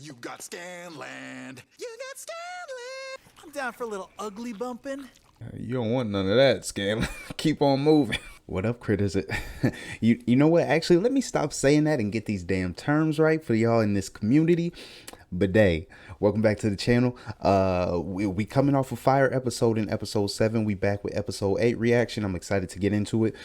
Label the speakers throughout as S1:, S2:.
S1: You got Scanlan. You got Scanlan.
S2: I'm down for a little ugly bumping.
S3: You don't want none of that, Scanlan. Keep on moving. What up, critters? You know what? Actually, let me stop saying that and get these damn terms right for y'all in this community. Bidet, welcome back to the channel. We coming off a fire episode in episode 7. We back with episode 8 reaction. I'm excited to get into it.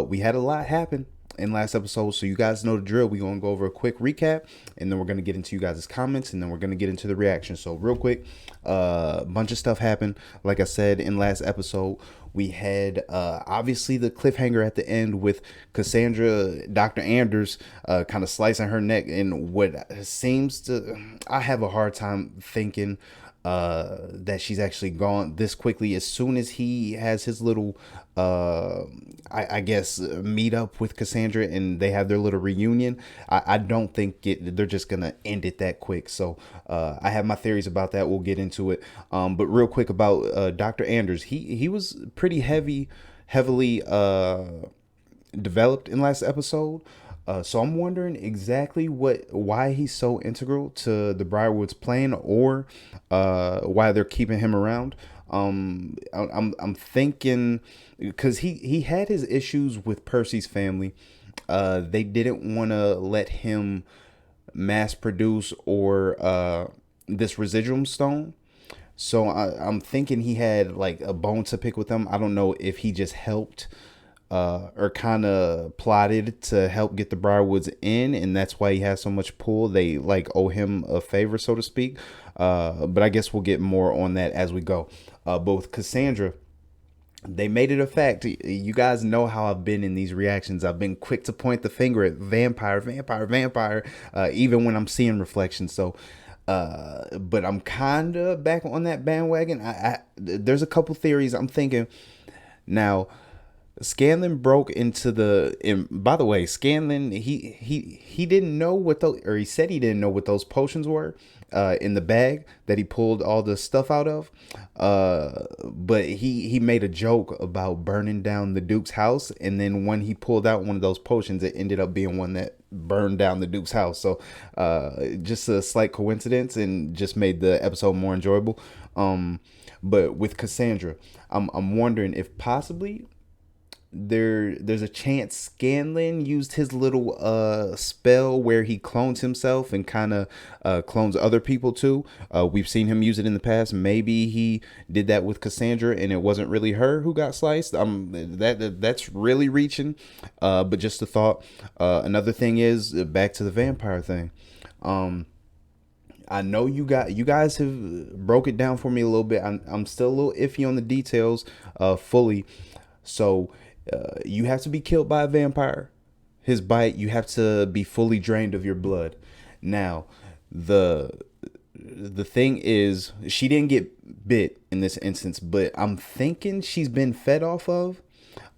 S3: We had a lot happen in last episode, so you guys know the drill. We're gonna go over a quick recap, and then we're gonna get into you guys' comments, and then we're gonna get into the reaction. So real quick, a bunch of stuff happened. Like I said in last episode, we had obviously the cliffhanger at the end with Cassandra, Dr. Anders, kind of slicing her neck in what seems to, I have a hard time thinking that she's actually gone this quickly. As soon as he has his little I guess meet up with Cassandra and they have their little reunion, I don't think they're just gonna end it that quick. So I have my theories about that. We'll get into it, but real quick about Dr. Anders, he was pretty heavily developed in last episode. So I'm wondering exactly why he's so integral to the Briarwood's plan, or why they're keeping him around. I'm thinking because he had his issues with Percy's family. They didn't want to let him mass produce or this residuum stone. So I'm thinking he had like a bone to pick with them. I don't know if he just helped or kind of plotted to help get the Briarwoods in, and that's why he has so much pull. They like owe him a favor, so to speak. But I guess we'll get more on that as we go. But with Cassandra, they made it a fact. You guys know how I've been in these reactions. I've been quick to point the finger at vampire, even when I'm seeing reflections. So but I'm kind of back on that bandwagon. There's a couple theories I'm thinking now. Scanlan broke into by the way, Scanlan, he didn't know what those, or he said he didn't know what those potions were in the bag that he pulled all the stuff out of, but he made a joke about burning down the Duke's house, and then when he pulled out one of those potions, it ended up being one that burned down the Duke's house. So just a slight coincidence, and just made the episode more enjoyable. But with Cassandra, I'm wondering if possibly there's a chance Scanlan used his little spell where he clones himself and kind of clones other people too. We've seen him use it in the past. Maybe he did that with Cassandra and it wasn't really her who got sliced. That's really reaching, but just a thought. Another thing is back to the vampire thing. I know you guys have broke it down for me a little bit. I'm still a little iffy on the details fully. So you have to be killed by a vampire. His bite, you have to be fully drained of your blood. Now, the thing is, she didn't get bit in this instance, but I'm thinking she's been fed off of.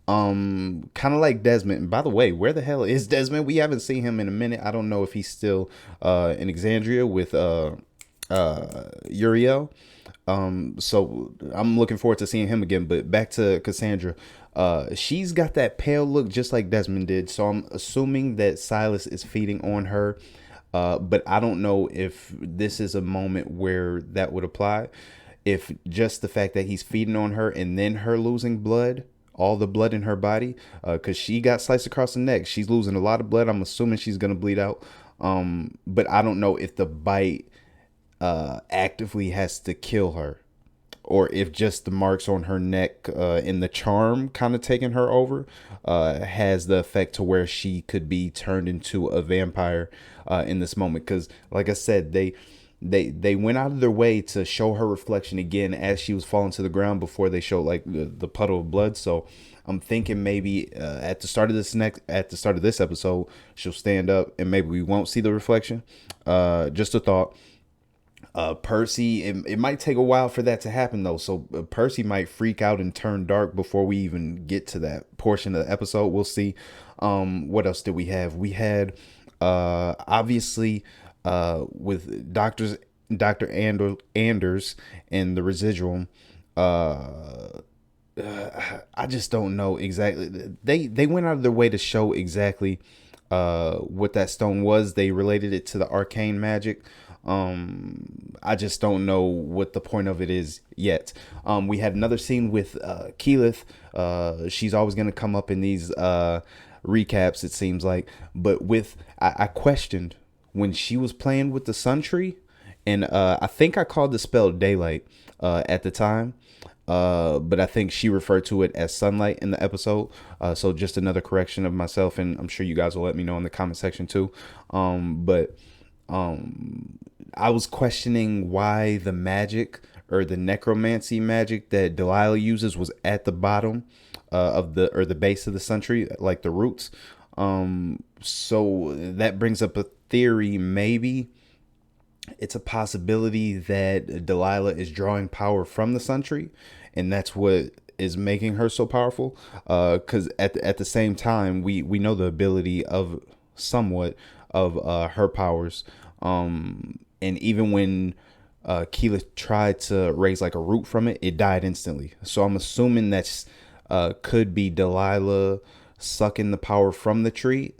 S3: Kind of like Desmond. And by the way, where the hell is Desmond? We haven't seen him in a minute. I don't know if he's still in Alexandria with Uriel. So I'm looking forward to seeing him again. But back to Cassandra. She's got that pale look just like Desmond did. So I'm assuming that Silas is feeding on her. But I don't know if this is a moment where that would apply. If just the fact that he's feeding on her and then her losing blood, all the blood in her body, because she got sliced across the neck. She's losing a lot of blood. I'm assuming she's going to bleed out. But I don't know if the bite actively has to kill her, or if just the marks on her neck and the charm kind of taking her over has the effect to where she could be turned into a vampire in this moment. Because like I said, they went out of their way to show her reflection again as she was falling to the ground before they showed like the puddle of blood. So I'm thinking maybe at the start of this episode, she'll stand up and maybe we won't see the reflection. Just a thought. Percy, it might take a while for that to happen though. So Percy might freak out and turn dark before we even get to that portion of the episode. We'll see. What else did we have? We had obviously with Dr. Anders and the residuum. I just don't know exactly. They went out of their way to show exactly what that stone was. They related it to the arcane magic. I just don't know what the point of it is yet. We had another scene with Keyleth. She's always going to come up in these recaps, it seems like. But I questioned when she was playing with the Sun Tree, and I think I called the spell Daylight at the time. But I think she referred to it as sunlight in the episode. So just another correction of myself, and I'm sure you guys will let me know in the comment section too. But I was questioning why the magic or the necromancy magic that Delilah uses was at the bottom of the base of the sun tree, like the roots. So that brings up a theory. Maybe it's a possibility that Delilah is drawing power from the sun tree, and that's what is making her so powerful. Because at the same time, we know the ability of somewhat of her powers. And even when Keela tried to raise like a root from it, it died instantly. So I'm assuming that's could be Delilah sucking the power from the tree,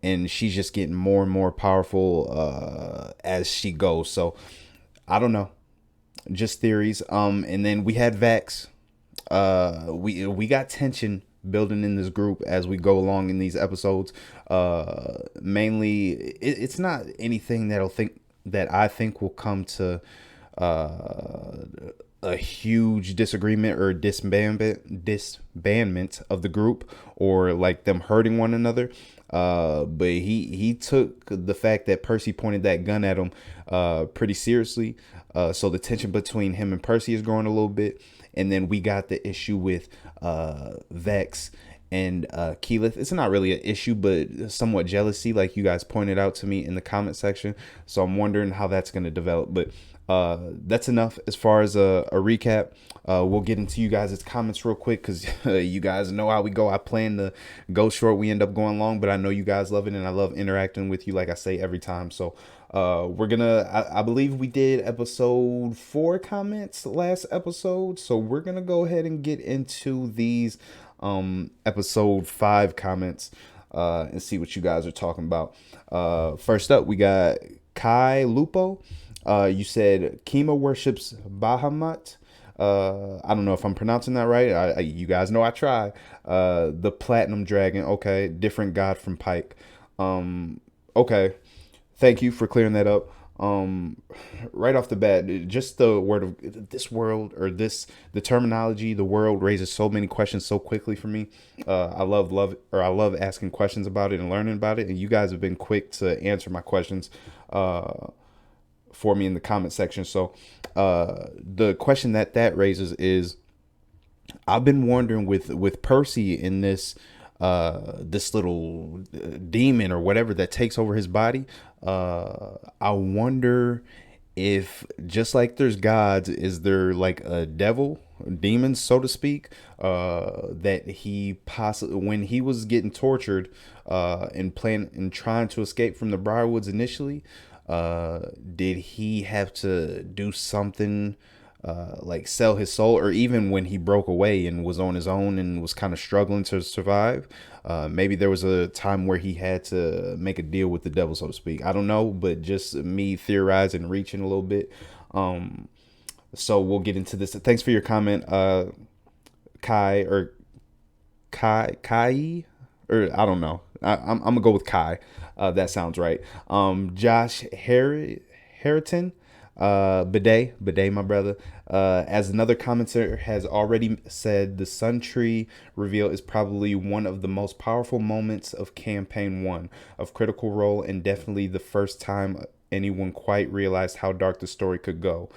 S3: and she's just getting more and more powerful as she goes. So I don't know, just theories. And then we had Vex. We got tension building in this group as we go along in these episodes. Mainly, it's not anything that I think will come to a huge disagreement or disbandment of the group, or like them hurting one another. But he took the fact that Percy pointed that gun at him pretty seriously. So the tension between him and Percy is growing a little bit. And then we got the issue with Vex and Keyleth. It's not really an issue, but somewhat jealousy, like you guys pointed out to me in the comment section. So I'm wondering how that's going to develop. But that's enough as far as a recap. We'll get into you guys' comments real quick, because you guys know how we go. I plan to go short. We end up going long, but I know you guys love it, and I love interacting with you, like I say every time. So we're gonna, I believe we did episode 4 comments last episode. So we're gonna go ahead and get into these episode 5 comments and see what you guys are talking about. First up, we got Kai Lupo. You said Kima worships Bahamut. I don't know if I'm pronouncing that right. You guys know I try. The Platinum Dragon. Okay, different god from Pike. Okay, thank you for clearing that up. Right off the bat, just the word of this world, or the terminology, the world raises so many questions so quickly for me. I love asking questions about it and learning about it, and you guys have been quick to answer my questions for me in the comment section. So the question that raises is, I've been wondering with Percy in this little demon or whatever that takes over his body. I wonder if, just like there's gods, is there like a devil, demons, so to speak, that he possibly, when he was getting tortured and trying to escape from the Briarwoods initially, did he have to do something like sell his soul, or even when he broke away and was on his own and was kind of struggling to survive, maybe there was a time where he had to make a deal with the devil, so to speak. I don't know, but just me theorizing, reaching a little bit. So we'll get into this. Thanks for your comment, Kai, or I don't know. I'm gonna go with Kai. That sounds right. Josh Harriton, Bidet, my brother, as another commenter has already said, the Sun Tree reveal is probably one of the most powerful moments of campaign 1 of Critical Role, and definitely the first time anyone quite realized how dark the story could go.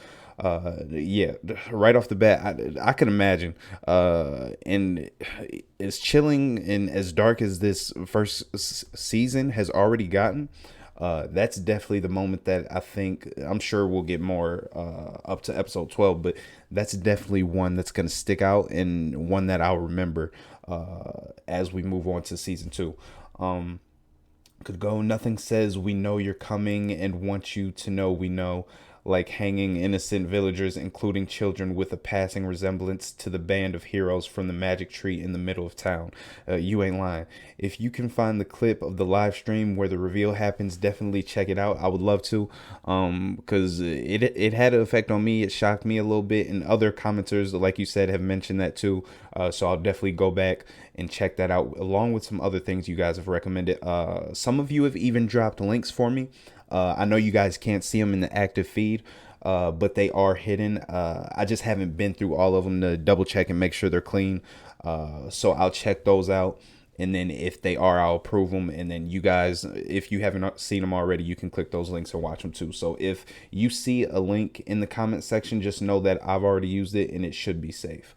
S3: Yeah, right off the bat, I can imagine. And as chilling and as dark as this first season has already gotten, that's definitely the moment that I'm sure we'll get more up to episode 12, but that's definitely one that's going to stick out, and one that I'll remember as we move on to season 2. Could go, nothing says we know you're coming and want you to know we know. like hanging innocent villagers, including children, with a passing resemblance to the band of heroes from the magic tree in the middle of town. You ain't lying. If you can find the clip of the live stream where the reveal happens, definitely check it out. I would love to, because it had an effect on me. It shocked me a little bit, and other commenters, like you said, have mentioned that too. So I'll definitely go back and check that out, along with some other things you guys have recommended. Some of you have even dropped links for me. I know you guys can't see them in the active feed, but they are hidden. I just haven't been through all of them to double check and make sure they're clean. So I'll check those out. And then if they are, I'll approve them. And then you guys, if you haven't seen them already, you can click those links and watch them too. So if you see a link in the comment section, just know that I've already used it and it should be safe.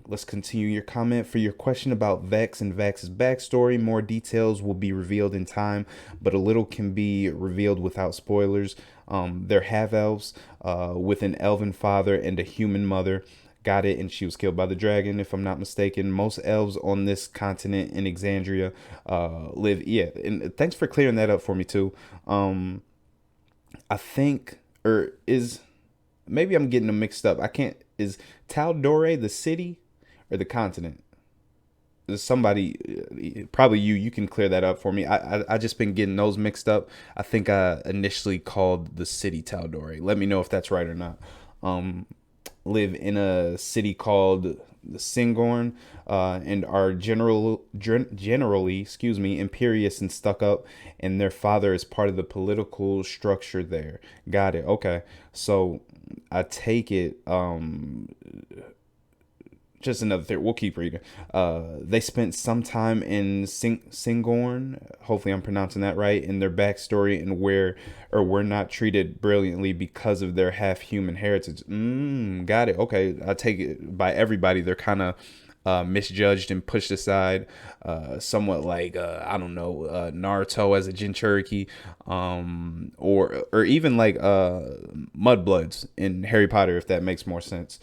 S3: Let's continue your comment. For your question about Vex and Vex's backstory, more details will be revealed in time, but a little can be revealed without spoilers. They're half-elves with an elven father and a human mother. Got it, and she was killed by the dragon, if I'm not mistaken. Most elves on this continent in Exandria live. Yeah, and thanks for clearing that up for me too. I think, or is, maybe I'm getting them mixed up. I can't. Is Taldore the city or the continent? There's somebody, probably you. You can clear that up for me. I just been getting those mixed up. I think I initially called the city Taldore. Let me know if that's right or not. Live in a city called Singorn, and are generally, imperious and stuck up, and their father is part of the political structure there. Got it. Okay, so I take it. Just another thing. We'll keep reading. They spent some time in Singorn. Hopefully, I'm pronouncing that right. In their backstory and were not treated brilliantly because of their half-human heritage. Got it. Okay, I take it by everybody. They're kind of misjudged and pushed aside, somewhat like I don't know, Naruto as a Jinchuriki, or even like Mudbloods in Harry Potter, if that makes more sense.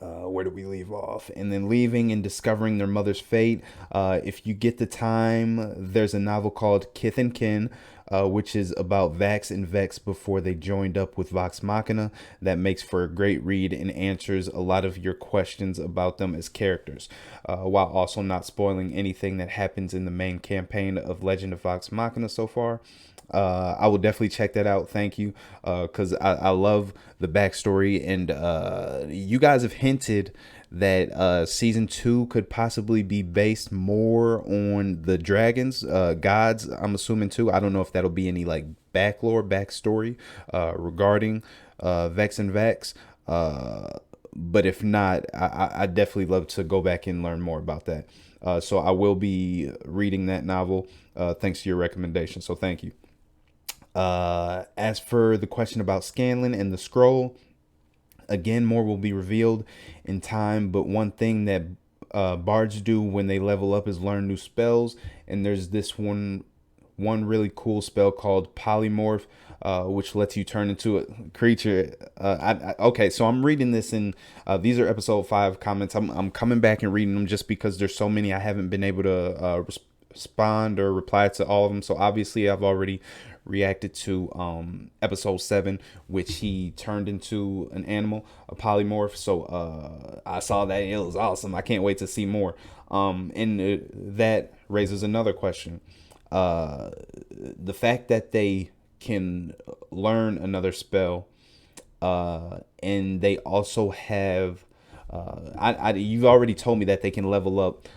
S3: Where do we leave off? And then leaving and discovering their mother's fate. If you get the time, there's a novel called Kith and Kin, which is about Vax and Vex before they joined up with Vox Machina. That makes for a great read and answers a lot of your questions about them as characters, while also not spoiling anything that happens in the main campaign of Legend of Vox Machina so far. I will definitely check that out. Thank you. Because I love the backstory, and you guys have hinted that season 2 could possibly be based more on the dragons, gods, I'm assuming too. I don't know if that'll be any like backstory regarding Vex and Vex. But if not, I definitely love to go back and learn more about that. So I will be reading that novel, thanks to your recommendation. So thank you. As for the question about Scanlan and the scroll, again, more will be revealed in time, but one thing that bards do when they level up is learn new spells, and there's this one really cool spell called Polymorph, which lets you turn into a creature. Okay, so I'm reading this in these are episode 5 comments. I'm coming back and reading them just because there's so many I haven't been able to respond or reply to all of them. So obviously I've already reacted to episode 7, which he turned into an animal, a polymorph. So I saw that, it was awesome. I can't wait to see more. And that raises another question. The fact that they can learn another spell, and they also have you've already told me that they can level up,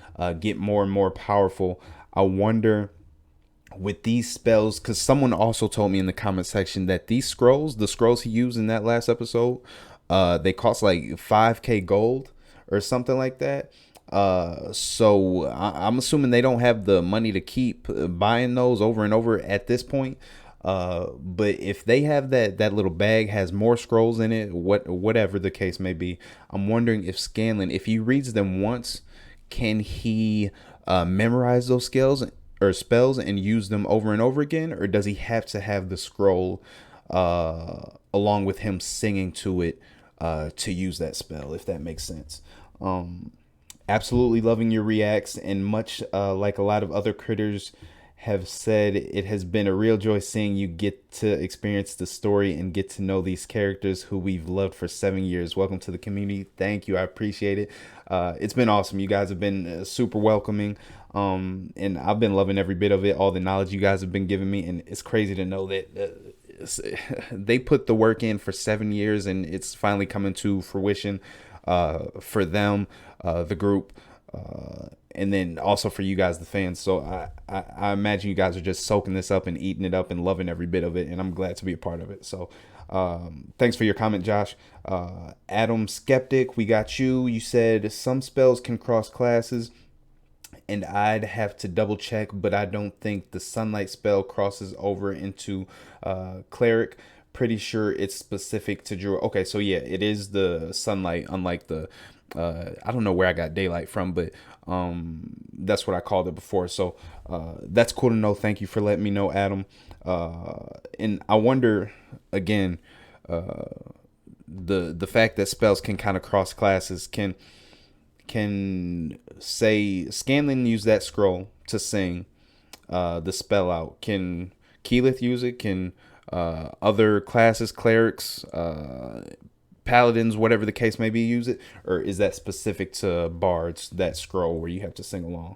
S3: get more and more powerful. I wonder with these spells, because someone also told me in the comment section that the scrolls he used in that last episode, they cost like 5k gold or something like that. So I'm assuming they don't have the money to keep buying those over and over at this point. But if they have that little bag has more scrolls in it, whatever the case may be, I'm wondering if Scanlan, if he reads them once, can he memorize those skills or spells and use them over and over again, or does he have to have the scroll along with him singing to it to use that spell, if that makes sense? Absolutely loving your reacts, and much like a lot of other critters have said it has been a real joy seeing you get to experience the story and get to know these characters who we've loved for 7 years. Welcome to the community. Thank you. I appreciate it. It's been awesome. You guys have been super welcoming. And I've been loving every bit of it, all the knowledge you guys have been giving me. And it's crazy to know that they put the work in for 7 years and it's finally coming to fruition for them, the group. And then also for you guys, the fans. So I imagine you guys are just soaking this up and eating it up and loving every bit of it. And I'm glad to be a part of it. So thanks for your comment, Josh. Adam Skeptic, we got you. You said some spells can cross classes. And I'd have to double check, but I don't think the sunlight spell crosses over into cleric. Pretty sure it's specific to druid. Okay, so yeah, it is the sunlight, unlike the I don't know where I got daylight from, but that's what I called it before. So that's cool to know. Thank you for letting me know, Adam. And I wonder again, the fact that spells can kind of cross classes can say Scanlan use that scroll to sing the spell out. Can Keyleth use it? Can other classes, clerics, paladins, whatever the case may be, use it? Or is that specific to bards, that scroll where you have to sing along?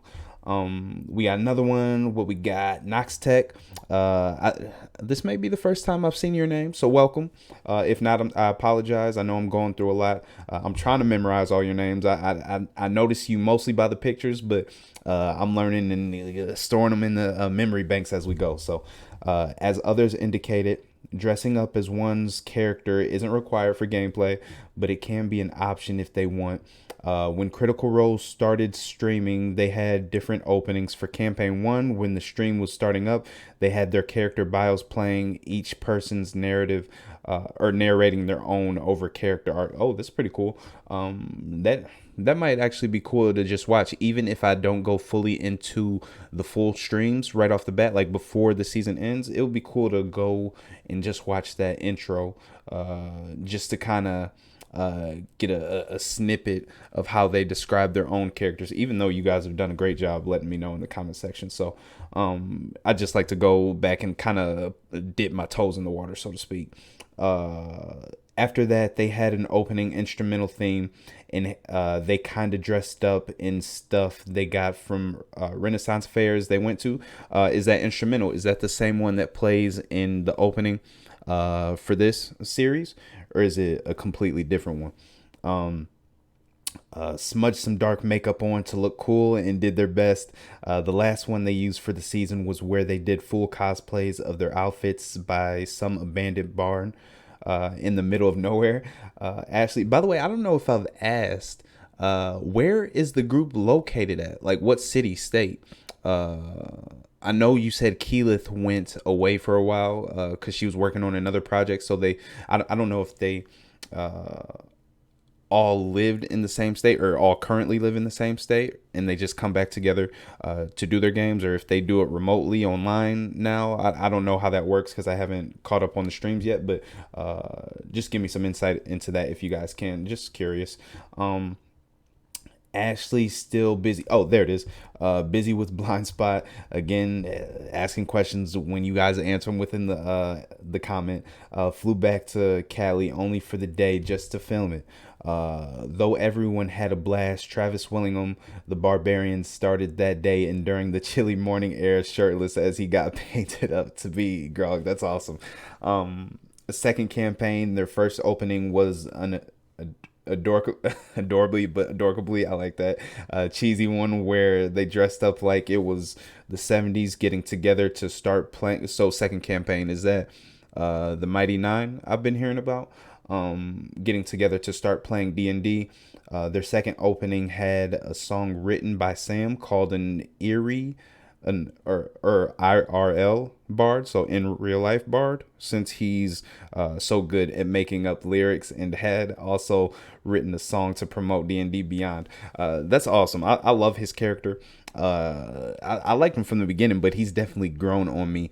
S3: We got another one. What we got? Nox Tech. This may be the first time I've seen your name, so welcome. If not, I apologize. I know I'm going through a lot. I'm trying to memorize all your names. I notice you mostly by the pictures, but I'm learning and storing them in the memory banks as we go. So as others indicated, dressing up as one's character isn't required for gameplay, but it can be an option if they want. When Critical Role started streaming, they had different openings. For Campaign 1, when the stream was starting up, they had their character bios playing each person's narrative or narrating their own over character art. Oh, that's pretty cool. That might actually be cool to just watch, even if I don't go fully into the full streams right off the bat, like before the season ends. It would be cool to go and just watch that intro just to kind of get a snippet of how they describe their own characters, even though you guys have done a great job letting me know in the comment section. So I just like to go back and kind of dip my toes in the water, so to speak. After that, they had an opening instrumental theme, and they kind of dressed up in stuff they got from Renaissance fairs they went to. Is that instrumental? Is that the same one that plays in the opening for this series, or is it a completely different one? Smudged some dark makeup on to look cool and did their best. The last one they used for the season was where they did full cosplays of their outfits by some abandoned barn in the middle of nowhere. Ashley, by the way, I don't know if I've asked, where is the group located at? Like what city, state? I know you said Keyleth went away for a while because she was working on another project. So I don't know if they all lived in the same state or all currently live in the same state and they just come back together to do their games, or if they do it remotely online now. I don't know how that works because I haven't caught up on the streams yet, but just give me some insight into that if you guys can. Just curious. Ashley still busy. Oh, there it is. Busy with Blind Spot again, asking questions when you guys answer them within the comment. Flew back to Cali only for the day just to film it. Though everyone had a blast, Travis Willingham, the barbarian, started that day and during the chilly morning air shirtless as he got painted up to be Grog. That's awesome. Second campaign, their first opening was adorably, I like that cheesy one where they dressed up like it was the 70s, getting together to start playing. So second campaign, is that the Mighty Nine I've been hearing about, getting together to start playing D&D. Their second opening had a song written by Sam called an IRL bard, so in real life bard, since he's so good at making up lyrics, and had also written a song to promote D&D Beyond. That's awesome. I love his character. I liked him from the beginning, but he's definitely grown on me.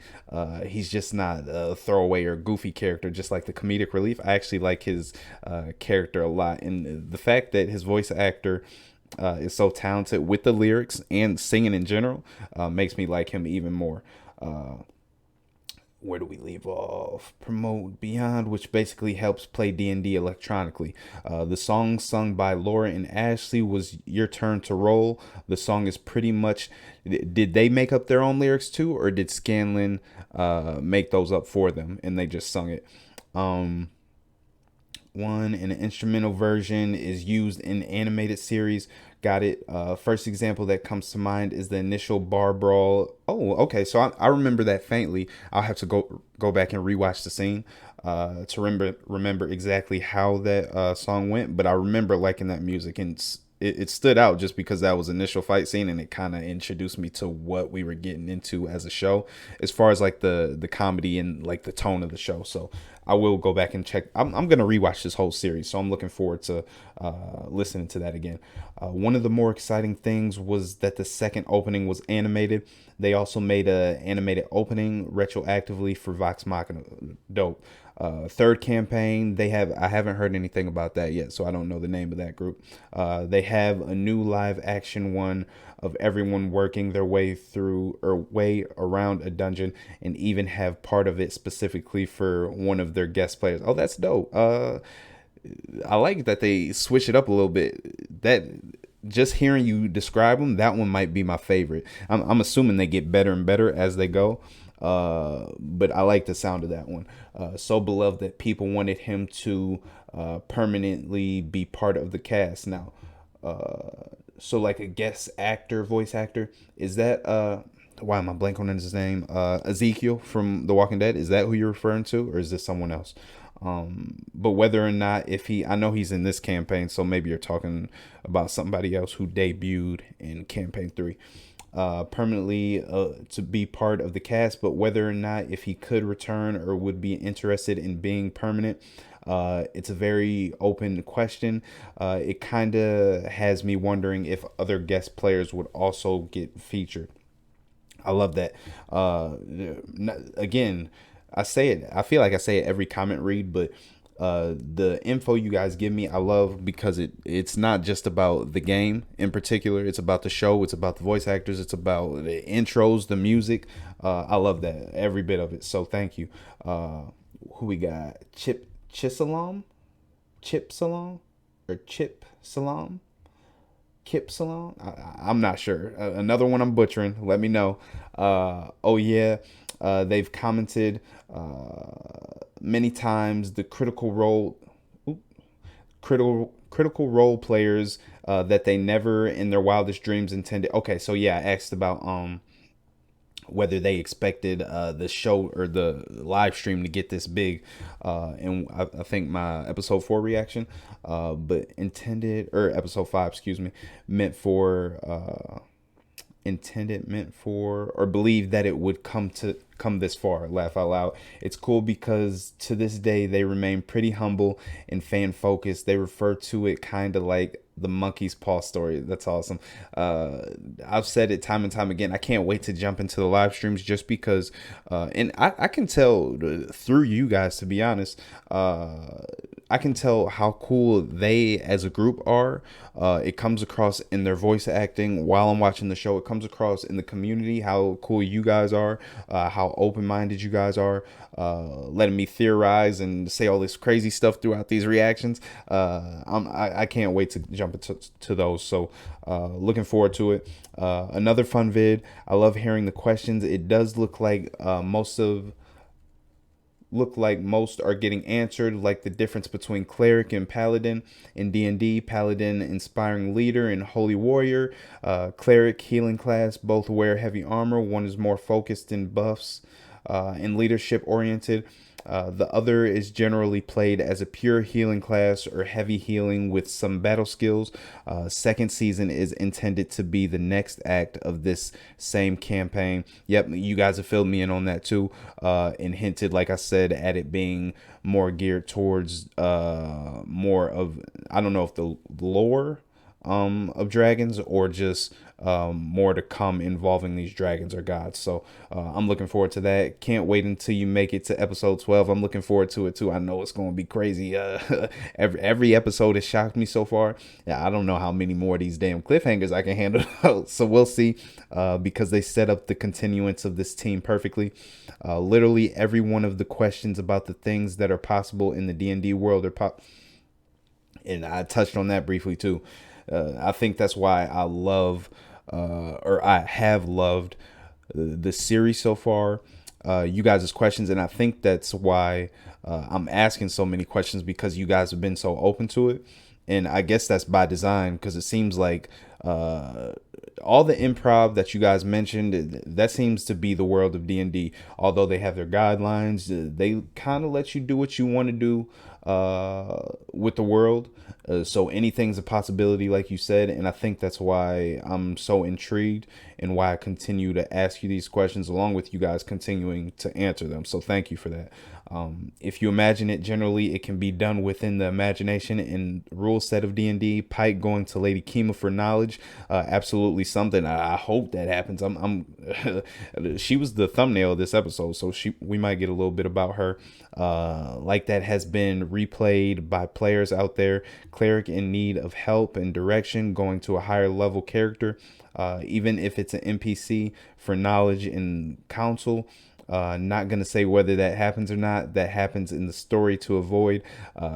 S3: He's just not a throwaway or goofy character, just like the comedic relief. I actually like his character a lot, and the fact that his voice actor is so talented with the lyrics and singing in general, makes me like him even more. Where do we leave off? Promote Beyond, which basically helps play D&D electronically. The song sung by Laura and Ashley was Your Turn to Roll. The song is pretty much, did they make up their own lyrics too, or did Scanlan make those up for them and they just sung it? One and an instrumental version is used in animated series. Got it. First example that comes to mind is the initial bar brawl. Oh, okay. So I remember that faintly. I'll have to go back and rewatch the scene to remember exactly how that song went. But I remember liking that music, and it stood out just because that was initial fight scene, and it kind of introduced me to what we were getting into as a show, as far as like the comedy and like the tone of the show. So I will go back and check. I'm gonna rewatch this whole series, so I'm looking forward to listening to that again. One of the more exciting things was that the second opening was animated. They also made a animated opening retroactively for Vox Machina. Dope. Third campaign, I haven't heard anything about that yet, so I don't know the name of that group. They have a new live action one of everyone working their way through or way around a dungeon, and even have part of it specifically for one of their guest players. Oh, that's dope. I like that they switch it up a little bit. That just hearing you describe them, that one might be my favorite. I'm assuming they get better and better as they go. But I like the sound of that one. So beloved that people wanted him to permanently be part of the cast. Now, so like a guest actor, voice actor, is that why am I blanking on his name? Ezekiel from The Walking Dead. Is that who you're referring to, or is this someone else? But whether or not, I know he's in this campaign, so maybe you're talking about somebody else who debuted in campaign 3, permanently to be part of the cast. But whether or not if he could return or would be interested in being permanent, it's a very open question. It kind of has me wondering if other guest players would also get featured. I love that. Again, I say it. I feel like I say it every comment read, but the info you guys give me, I love, because it's not just about the game in particular. It's about the show. It's about the voice actors. It's about the intros, the music. I love that, every bit of it. So thank you. Who we got? Chip Salom, or Chip Salam. Kip Salon. I'm not sure. Another one I'm butchering. Let me know. Oh yeah, they've commented many times the critical role players that they never in their wildest dreams intended. Okay, so yeah, I asked about whether they expected the show or the live stream to get this big, and I think my episode 4 reaction, but intended, or episode 5, excuse me, meant for or believed that it would come this far. Laugh out loud. It's cool because to this day they remain pretty humble and fan focused. They refer to it kind of like the monkey's paw story. That's awesome. I've said it time and time again. I can't wait to jump into the live streams, just because and I can tell through you guys, to be honest, I can tell how cool they as a group are. It comes across in their voice acting while I'm watching the show. It comes across in the community how cool you guys are, how open-minded you guys are, letting me theorize and say all this crazy stuff throughout these reactions. I can't wait to jump into those. So looking forward to it. Another fun vid. I love hearing the questions. It does look like most are getting answered, like the difference between cleric and paladin in D&D. Paladin, inspiring leader, and holy warrior. Cleric, healing class, both wear heavy armor. One is more focused in buffs and leadership oriented. The other is generally played as a pure healing class or heavy healing with some battle skills. Second season is intended to be the next act of this same campaign. Yep, you guys have filled me in on that too, and hinted, like I said, at it being more geared towards more of, I don't know if the lore, of dragons, or just more to come involving these dragons or gods. So I'm looking forward to that. Can't wait until you make it to episode 12. I'm looking forward to it too. I know it's going to be crazy. Every episode has shocked me so far. Yeah, I don't know how many more of these damn cliffhangers I can handle. So we'll see, because they set up the continuance of this team perfectly. Literally every one of the questions about the things that are possible in the D&D world are and I touched on that briefly too. I think that's why I love, or I have loved, the series so far. You guys' questions, and I think that's why I'm asking so many questions, because you guys have been so open to it. And I guess that's by design, because it seems like all the improv that you guys mentioned, that seems to be the world of D&D. Although they have their guidelines, they kind of let you do what you want to do with the world. So anything's a possibility, like you said. And I think that's why I'm so intrigued, and why I continue to ask you these questions, along with you guys continuing to answer them. So thank you for that. If you imagine it, generally it can be done within the imagination and rule set of D&D. Pike going to Lady Kima for knowledge, absolutely something. I hope that happens. She was the thumbnail of this episode, so we might get a little bit about her. Like that has been replayed by players out there. Cleric in need of help and direction, going to a higher level character, even if it's an NPC, for knowledge and counsel. Not going to say whether that happens or not. That happens in the story to avoid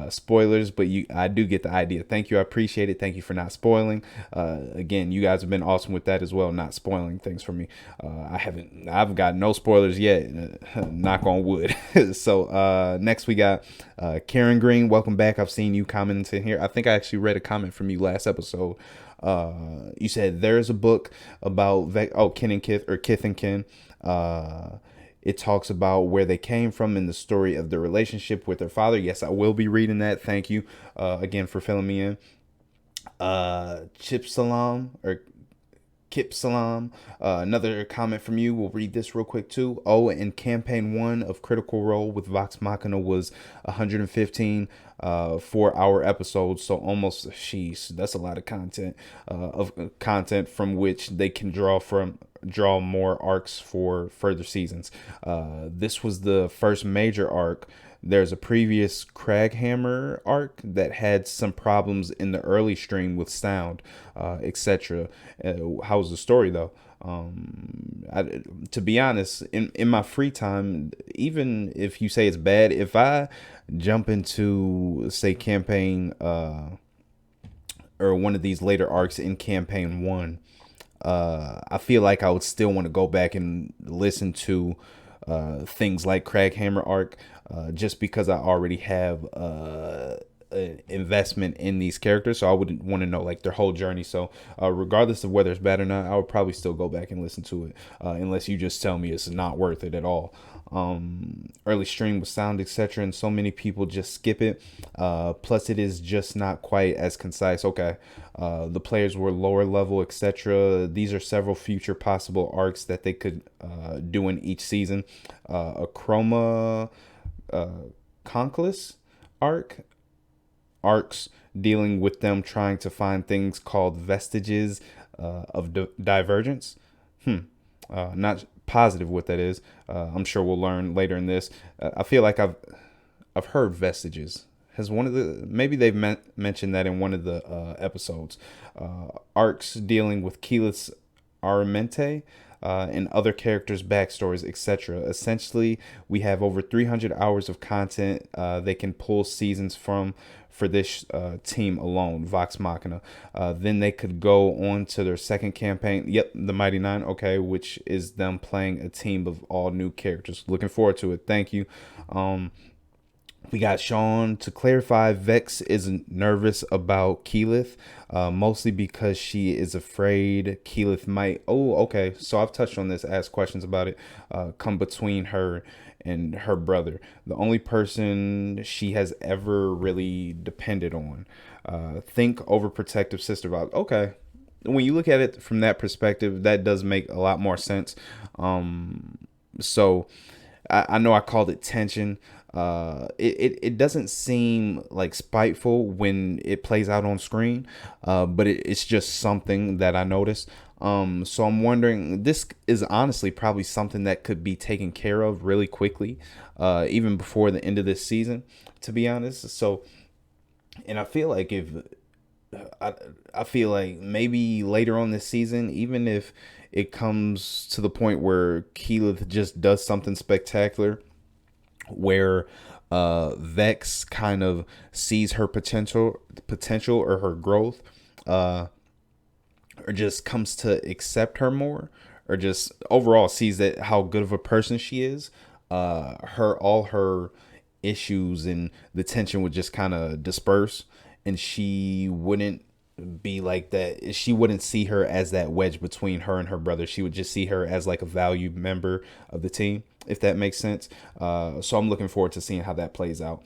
S3: spoilers, but I do get the idea. Thank you. I appreciate it. Thank you for not spoiling. Again, you guys have been awesome with that as well, not spoiling things for me. I've got no spoilers yet. Knock on wood. So next we got Karen Green. Welcome back. I've seen you commenting here. I think I actually read a comment from you last episode. You said there's a book about Kin and Kith, or Kith and Kin. It talks about where they came from and the story of the relationship with their father. Yes, I will be reading that. Thank you again for filling me in. Chip Salam, or Kip Salam, another comment from you. We'll read this real quick too. Oh, and campaign 1 of Critical Role with Vox Machina was 115 4-hour episodes. So almost, that's a lot of content from which they can draw more arcs for further seasons. This was the first major arc. There's a previous Craghammer arc that had some problems in the early stream with sound, etc. How was the story though? To be honest, in my free time, even if you say it's bad, if I jump into, say, campaign or one of these later arcs in campaign 1, I feel like I would still want to go back and listen to things like Craghammer arc, just because I already have an investment in these characters, so I would want to know like their whole journey. So regardless of whether it's bad or not, I would probably still go back and listen to it, unless you just tell me it's not worth it at all. Early stream with sound, etc., and so many people just skip it. Plus it is just not quite as concise. Okay. The players were lower level, etc. These are several future possible arcs that they could do in each season. A Chroma Conkless arcs dealing with them trying to find things called vestiges of divergence. Not positive what that is. I'm sure we'll learn later in this. I feel like I've heard vestiges. Has one of the, maybe they've mentioned that in one of the episodes. Arcs dealing with Keyleth's Aramente, and other characters' backstories, etc. Essentially, we have over 300 hours of content they can pull seasons from for this team alone, Vox Machina. Then they could go on to their second campaign. Yep, the Mighty Nine. Okay, which is them playing a team of all new characters. Looking forward to it. Thank you. We got Sean. To clarify, Vex isn't nervous about Keyleth, mostly because she is afraid Keyleth might. Oh, okay. So I've touched on this, asked questions about it. Come between her and her brother, the only person she has ever really depended on. Think overprotective sister vibe. Okay. When you look at it from that perspective, that does make a lot more sense. So I know I called it tension. it doesn't seem like spiteful when it plays out on screen, but it's just something that I noticed. So I'm wondering, this is honestly probably something that could be taken care of really quickly, even before the end of this season, to be honest. So, and I feel like if I, I feel like maybe later on this season, even if it comes to the point where Keyleth just does something spectacular, where Vex kind of sees her potential or her growth, uh, or just comes to accept her more, or just overall sees that how good of a person she is, her all her issues and the tension would just kind of disperse, and she wouldn't be like that. She wouldn't see her as that wedge between her and her brother. She would just see her as like a valued member of the team, if that makes sense. So I'm looking forward to seeing how that plays out.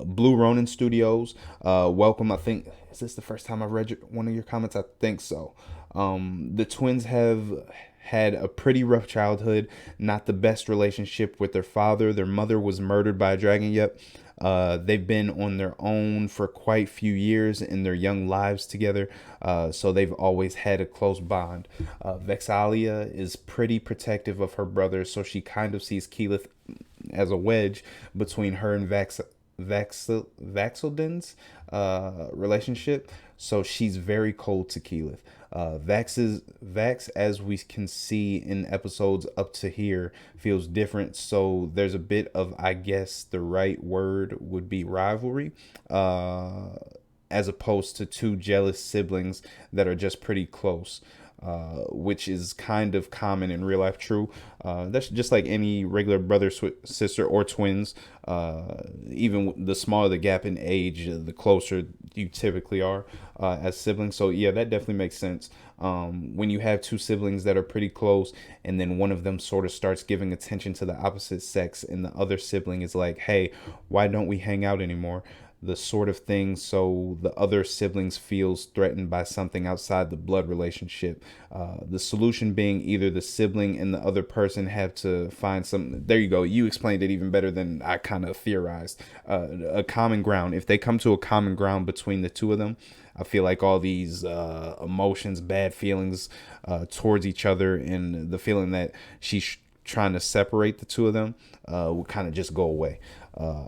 S3: Blue Ronin Studios, welcome. I think, is this the first time I've read one of your comments? I think so. The twins have had a pretty rough childhood, not the best relationship with their father. Their mother was murdered by a dragon. Yep. They've been on their own for quite a few years in their young lives together, so they've always had a close bond. Vexalia is pretty protective of her brother, so she kind of sees Keyleth as a wedge between her and Vaxildin's relationship, so she's very cold to Keyleth. Vax, as we can see in episodes up to here, feels different. So there's a bit of, I guess the right word would be rivalry, as opposed to two jealous siblings that are just pretty close. Which is kind of common in real life. True. That's just like any regular brother, sister, or twins. Even the smaller the gap in age, the closer you typically are as siblings. So yeah, that definitely makes sense. When you have two siblings that are pretty close, and then one of them sort of starts giving attention to the opposite sex, and the other sibling is like, "Hey, why don't we hang out anymore?" The sort of thing, so the other siblings feels threatened by something outside the blood relationship. The solution being either the sibling and the other person have to find some, there you go, you explained it even better than I kind of theorized, a common ground. If they come to a common ground between the two of them, I feel like all these emotions, bad feelings towards each other, and the feeling that she's trying to separate the two of them will kind of just go away.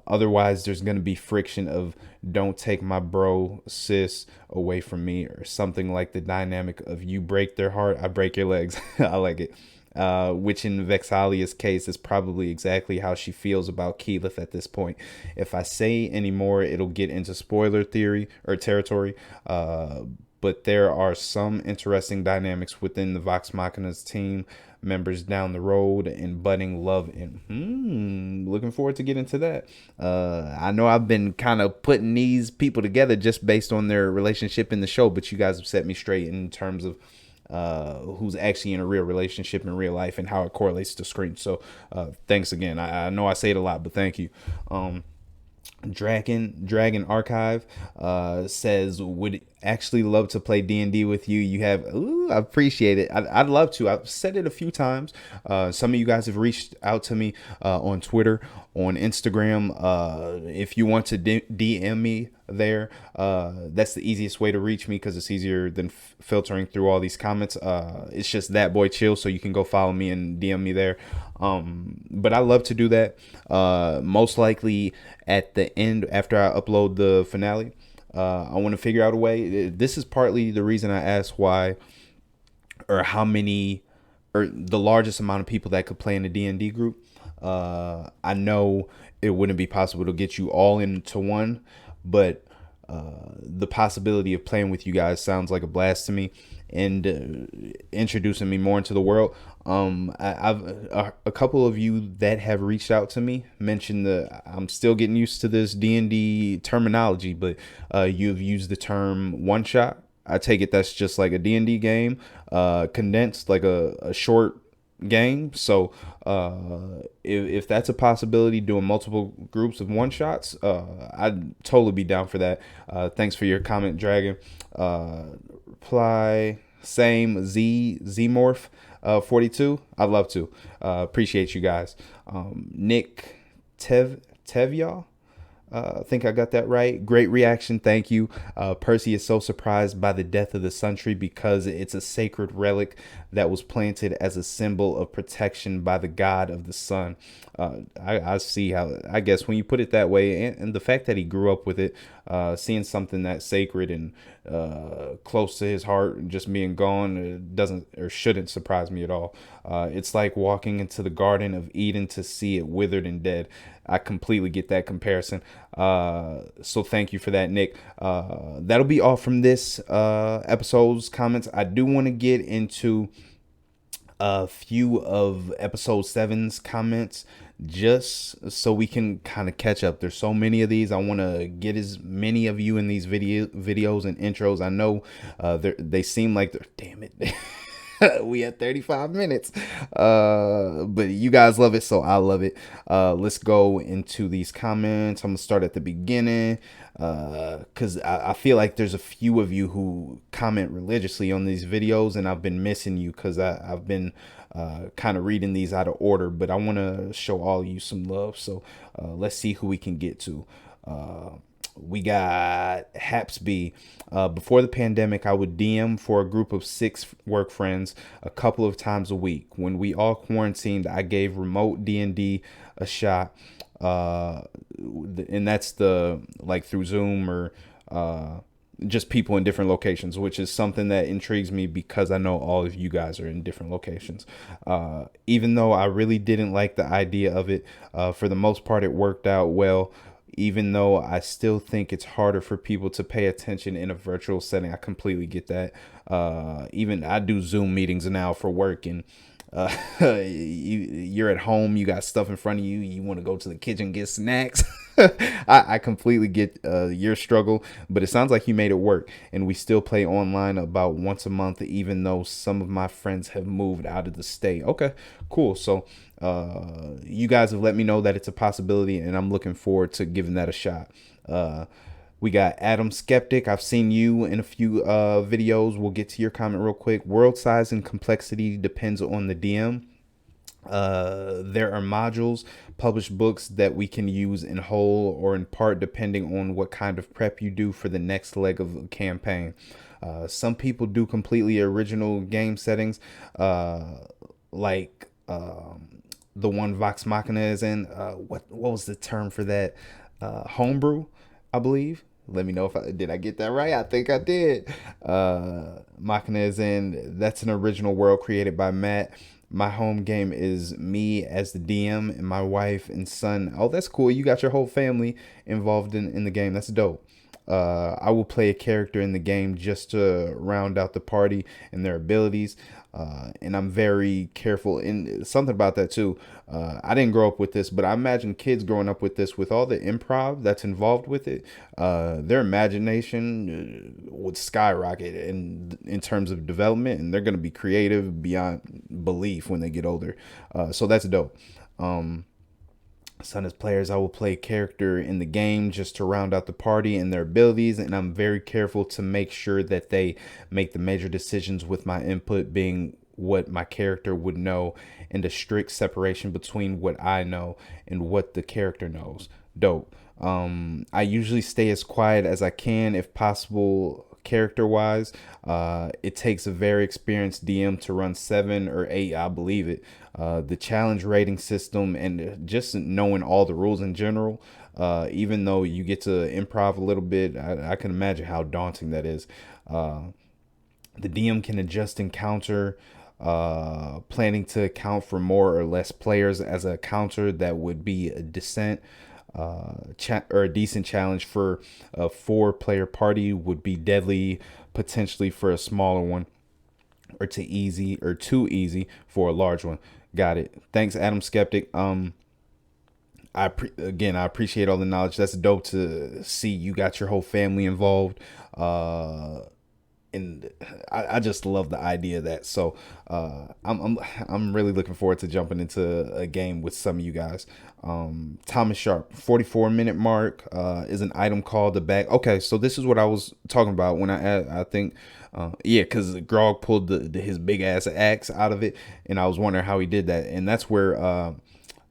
S3: Otherwise, there's going to be friction of "don't take my bro, sis away from me," or something like the dynamic of "you break their heart, I break your legs." I like it. Which in Vexalia's case is probably exactly how she feels about Keyleth at this point. If I say any more, it'll get into spoiler theory or territory. But there are some interesting dynamics within the Vox Machina's team members down the road, and budding love, and looking forward to get into that. I know I've been kind of putting these people together just based on their relationship in the show, but you guys have set me straight in terms of who's actually in a real relationship in real life and how it correlates to screen. So thanks again. I know I say it a lot, but thank you. Dragon Archive says, would actually love to play D&D with you. You have, ooh, I appreciate it. I'd love to. I've said it a few times. Some of you guys have reached out to me on Twitter, on Instagram. If you want to DM me there, that's the easiest way to reach me, because it's easier than filtering through all these comments. It's just that boy chill, so you can go follow me and DM me there. But I love to do that. Most likely at the end, after I upload the finale, I want to figure out a way. This is partly the reason I asked why, or how many, or the largest amount of people that could play in a D&D group. I know it wouldn't be possible to get you all into one, but the possibility of playing with you guys sounds like a blast to me, and introducing me more into the world. I've a couple of you that have reached out to me mentioned I'm still getting used to this D&D terminology, but you've used the term one shot. I take it that's just like a D&D game, condensed, like a short game. So if that's a possibility, doing multiple groups of one shots, I'd totally be down for that. Thanks for your comment, Dragon. Reply, same, Zmorph 42. I'd love to. Appreciate you guys. Nick Tevya. I think I got that right. Great reaction. Thank you. Percy is so surprised by the death of the sun tree because it's a sacred relic that was planted as a symbol of protection by the god of the sun. I see how, I guess when you put it that way, and the fact that he grew up with it, seeing something that sacred and close to his heart just being gone, doesn't or shouldn't surprise me at all. It's like walking into the Garden of Eden to see it withered and dead. I completely get that comparison. So thank you for that, Nick. That'll be all from this episode's comments. I do want to get into a few of episode 7's comments just so we can kind of catch up. There's so many of these. I want to get as many of you in these videos and intros. I know they seem like they're, damn it. We had 35 minutes, but you guys love it, so I love it. Let's go into these comments. I'm gonna start at the beginning because I feel like there's a few of you who comment religiously on these videos, and I've been missing you because I've been kind of reading these out of order, but I want to show all of you some love. So let's see who we can get to. We got Hapsby. Before the pandemic, I would DM for a group of 6 work friends a couple of times a week. When we all quarantined, I gave remote D&D a shot. And that's the like through Zoom or just people in different locations, which is something that intrigues me because I know all of you guys are in different locations. Even though I really didn't like the idea of it, for the most part, it worked out well. Even though I still think it's harder for people to pay attention in a virtual setting. I completely get that. Even I do Zoom meetings now for work, and you're at home, you got stuff in front of you, you want to go to the kitchen, get snacks. I completely get your struggle, but it sounds like you made it work, and we still play online about once a month, even though some of my friends have moved out of the state. Okay, cool. So you guys have let me know that it's a possibility, and I'm looking forward to giving that a shot. We got Adam Skeptic. I've seen you in a few videos. We'll get to your comment real quick. World size and complexity depends on the DM. There are modules, published books that we can use in whole or in part depending on what kind of prep you do for the next leg of a campaign. Some people do completely original game settings, like the one Vox Machina is in. What was the term for that? Homebrew, I believe. Let me know if I get that right. I think I did. Machina is in. That's an original world created by Matt. My home game is me as the DM and my wife and son. Oh, that's cool. You got your whole family involved in the game. That's dope. I will play a character in the game just to round out the party and their abilities. And I'm very careful. And something about that too. I didn't grow up with this, but I imagine kids growing up with this, with all the improv that's involved with it, their imagination would skyrocket in terms of development, and they're going to be creative beyond belief when they get older. So that's dope. Son, as players, I will play a character in the game just to round out the party and their abilities, and I'm very careful to make sure that they make the major decisions with my input being what my character would know, and a strict separation between what I know and what the character knows. Dope. I usually stay as quiet as I can if possible. Character wise, it takes a very experienced DM to run 7 or 8. I believe it. The challenge rating system and just knowing all the rules in general, even though you get to improv a little bit, I can imagine how daunting that is. The DM can adjust encounter, planning to account for more or less players as a counter that would be a descent. Or a decent challenge for a 4-player party would be deadly potentially for a smaller one, or too easy for a large one. Got it. Thanks, Adam Skeptic. I appreciate all the knowledge. That's dope to see you got your whole family involved. And I just love the idea of that. So I'm really looking forward to jumping into a game with some of you guys. Thomas Sharp, 44-minute mark is an item called the bag. Okay, so this is what I was talking about when I think, because Grog pulled his big ass axe out of it, and I was wondering how he did that. And that's where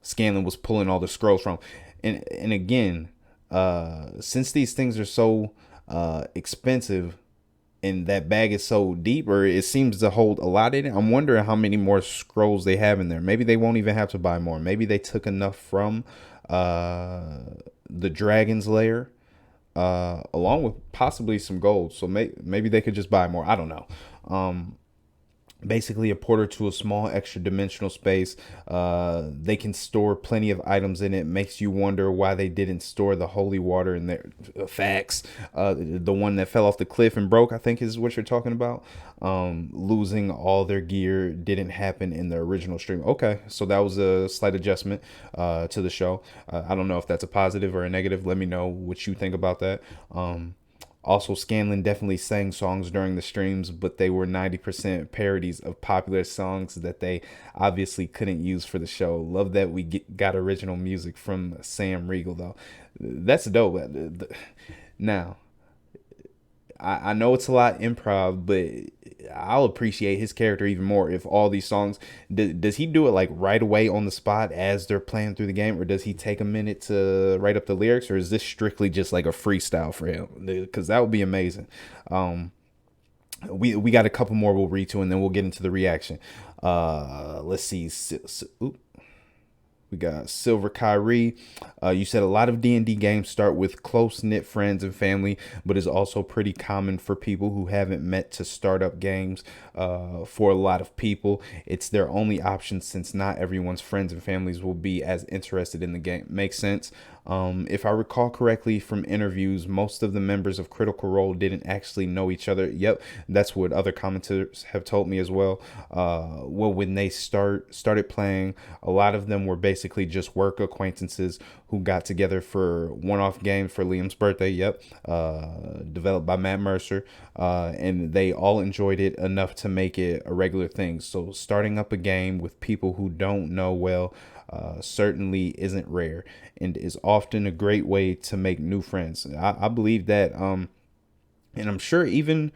S3: Scanlan was pulling all the scrolls from. And again, since these things are so expensive and that bag is so deep, or it seems to hold a lot in it, I'm wondering how many more scrolls they have in there. Maybe they won't even have to buy more. Maybe they took enough from the dragon's lair, along with possibly some gold. So maybe they could just buy more. I don't know. Basically a portal to a small extra dimensional space. They can store plenty of items in it. Makes you wonder why they didn't store the holy water in their facts. The one that fell off the cliff and broke, I think is what you're talking about. Losing all their gear didn't happen in the original stream. Okay, so that was a slight adjustment to the show. I don't know if that's a positive or a negative. Let me know what you think about that. Also, Scanlan definitely sang songs during the streams, but they were 90% parodies of popular songs that they obviously couldn't use for the show. Love that we got original music from Sam Riegel, though. That's dope. Now, I know it's a lot improv, but I'll appreciate his character even more if all these songs, does he do it like right away on the spot as they're playing through the game, or does he take a minute to write up the lyrics, or is this strictly just like a freestyle for him? Because that would be amazing. We got a couple more we'll read to, and then we'll get into the reaction. Let's see. We got Silver Kyrie. You said a lot of D&D games start with close-knit friends and family, but is also pretty common for people who haven't met to start up games. For a lot of people, it's their only option since not everyone's friends and families will be as interested in the game. Makes sense. If I recall correctly from interviews, most of the members of Critical Role didn't actually know each other. Yep, that's what other commenters have told me as well. Well, when they started playing, a lot of them were basically just work acquaintances who got together for one-off games for Liam's birthday. Yep, developed by Matt Mercer, and they all enjoyed it enough to make it a regular thing. So starting up a game with people who don't know well certainly isn't rare and is often a great way to make new friends. I believe that, and I'm sure even,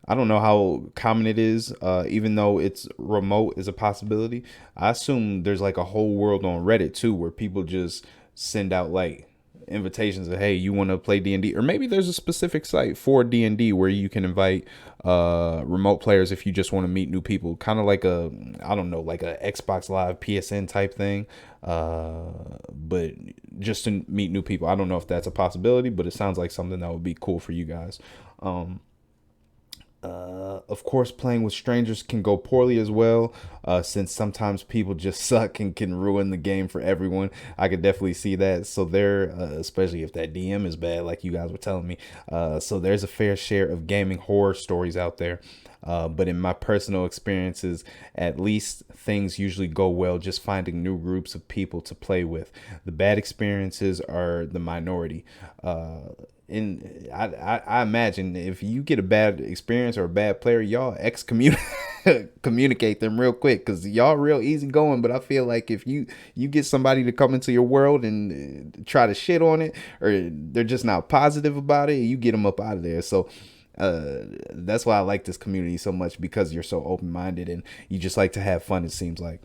S3: I don't know how common it is, even though it's remote is a possibility. I assume there's like a whole world on Reddit too, where people just send out like invitations of, hey, you want to play D&D, or maybe there's a specific site for D&D where you can invite remote players if you just want to meet new people, kind of like a, I don't know, like a Xbox Live PSN type thing, but just to meet new people. I don't know if that's a possibility, but it sounds like something that would be cool for you guys. Of course, playing with strangers can go poorly as well, since sometimes people just suck and can ruin the game for everyone. I could definitely see that. So there, especially if that DM is bad, like you guys were telling me. So there's a fair share of gaming horror stories out there. But in my personal experiences, at least things usually go well just finding new groups of people to play with. The bad experiences are the minority. And I imagine if you get a bad experience or a bad player, y'all communicate them real quick, because y'all real easy going. But I feel like if you get somebody to come into your world and try to shit on it, or they're just not positive about it, you get them up out of there. So that's why I like this community so much, because you're so open-minded and you just like to have fun, it seems like.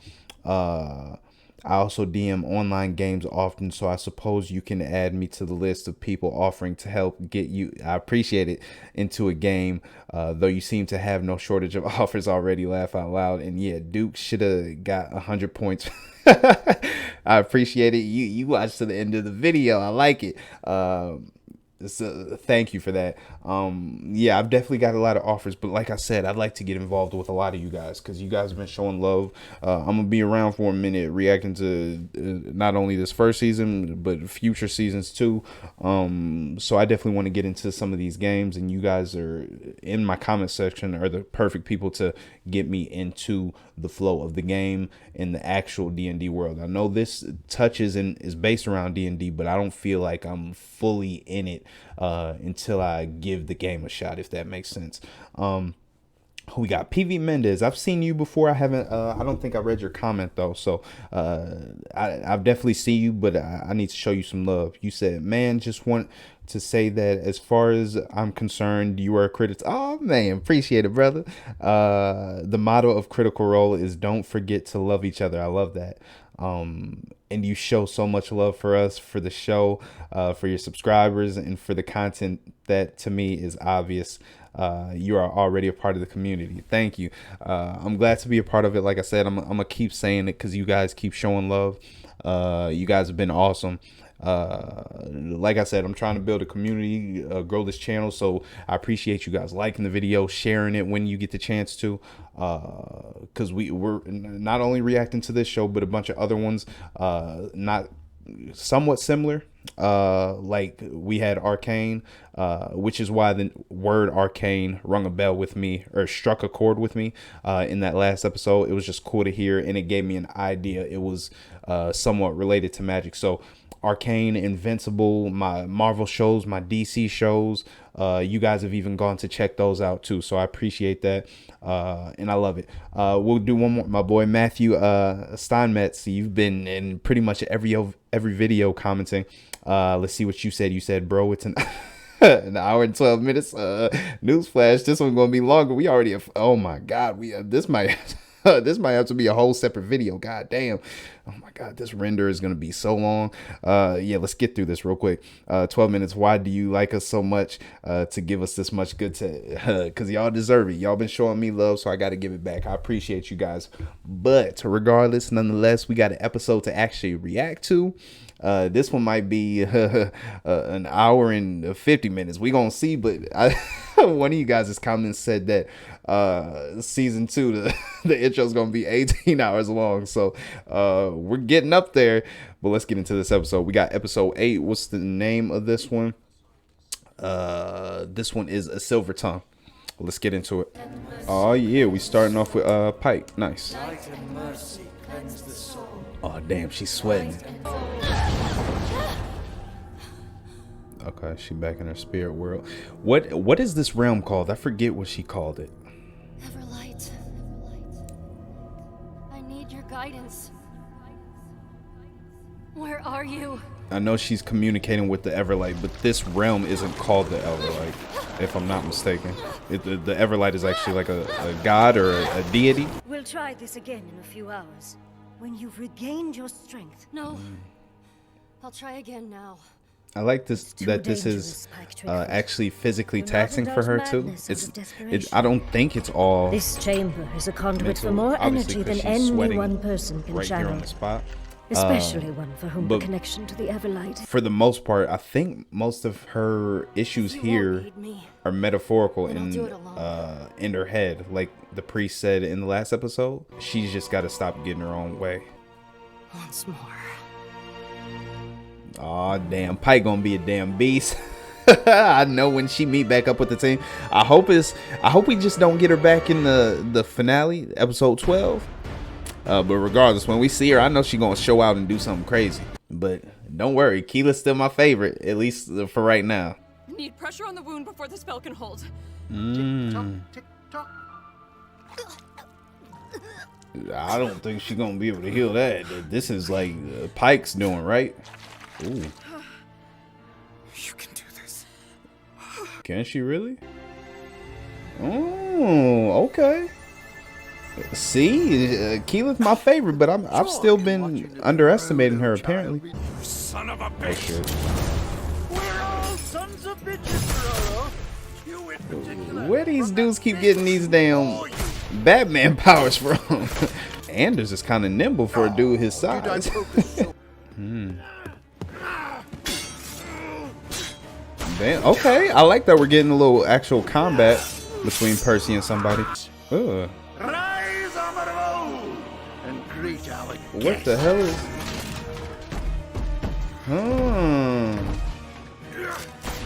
S3: I also DM online games often, so I suppose you can add me to the list of people offering to help get you, I appreciate it, into a game, though you seem to have no shortage of offers already. Laugh out loud. And yeah, Duke should have got 100 points. I appreciate it. You watched to the end of the video. I like it. So thank you for that. Yeah, I've definitely got a lot of offers, but like I said, I'd like to get involved with a lot of you guys, because you guys have been showing love. I'm gonna be around for a minute reacting to not only this first season but future seasons too. So I definitely want to get into some of these games, and you guys are in my comment section are the perfect people to get me into the flow of the game in the actual D&D world. I know this touches and is based around D&D, but I don't feel like I'm fully in it until I give the game a shot, if that makes sense. We got PV Mendez. I've seen you before. I haven't. I don't think I read your comment though. So I've definitely seen you, but I need to show you some love. You said, "Man, just want to say that as far as I'm concerned, you are a critic." Oh man, appreciate it, brother. The motto of Critical Role is "Don't forget to love each other." I love that. and you show so much love for us, for the show, for your subscribers, and for the content that to me is obvious. You are already a part of the community. Thank you. I'm glad to be a part of it. Like I said, I'm gonna keep saying it because you guys keep showing love. You guys have been awesome. Like I said, I'm trying to build a community, grow this channel, so I appreciate you guys liking the video, sharing it when you get the chance to, because we're not only reacting to this show but a bunch of other ones, not somewhat similar, like we had Arcane, which is why the word arcane rung a bell with me, or struck a chord with me, in that last episode. It was just cool to hear, and it gave me an idea. It was somewhat related to magic. So Arcane, Invincible, my Marvel shows, my DC shows, you guys have even gone to check those out too, so I appreciate that, and I love it. We'll do one more. My boy Matthew Steinmetz, you've been in pretty much every video commenting. Let's see what you said. You said, bro, it's an hour and 12 minutes. Newsflash, this one's gonna be longer. We already have, oh my god, this might this might have to be a whole separate video. God damn. Oh my god, this render is gonna be so long. Yeah, let's get through this real quick. 12 minutes. Why do you like us so much, to give us this much good because y'all deserve it. Y'all been showing me love, so I got to give it back. I appreciate you guys, but regardless, nonetheless, we got an episode to actually react to. This one might be an hour and 50 minutes. We gonna see, but one of you guys' comments said that season 2, the intro's gonna be 18 hours long. So we're getting up there, but let's get into this episode. We got episode 8. What's the name of this one? This one is A Silver Tongue. Let's get into it. Oh yeah, we starting off with Pike. Nice. Oh damn, she's sweating. Okay, she back in her spirit world. What is this realm called? I forget what she called it.
S4: Everlight. I need your guidance. Where are you?
S3: I know she's communicating with the Everlight, but this realm isn't called the Everlight, if I'm not mistaken. The Everlight is actually like a god or a deity.
S5: We'll try this again in a few hours, when you've regained your strength.
S4: No. I'll try again now.
S3: I like this, that this is actually physically taxing for her too. I don't think it's all.
S5: This chamber is a conduit
S3: mental,
S5: for more
S3: obviously,
S5: energy than
S3: 'cause she's
S5: any
S3: sweating
S5: one person can
S3: right here on
S5: channel.
S3: the spot.
S5: Especially one for whom the
S3: but
S5: connection to the Everlight.
S3: For the most part, I think most of her issues here are metaphorical in her head, like the priest said in the last episode. She's just got to stop getting her own way.
S4: Once more.
S3: Aw, damn, Pike gonna be a damn beast. I know when she meet back up with the team. I hope we just don't get her back in the finale, episode 12. But regardless, when we see her, I know she's gonna show out and do something crazy. But don't worry, Keela's still my favorite, at least for right now.
S4: Need pressure on the wound before the spell can hold.
S1: Tick tock.
S3: I don't think she's gonna be able to heal that. This is like Pike's doing, right? Ooh.
S1: You can do this.
S3: Can she really? Oh, okay. See, Keela's my favorite, but I've still been underestimating her apparently.
S1: Son of a
S3: Oh
S1: bitch.
S3: shit.
S2: We're all sons of bitches, bro.
S1: You in particular.
S3: Where these dudes keep getting these damn Batman powers from? Anders is kind of nimble for a dude his size. Damn, okay, I like that we're getting a little actual combat between Percy and somebody. Ugh.
S1: Rise on the road and greet our
S3: What the hell is?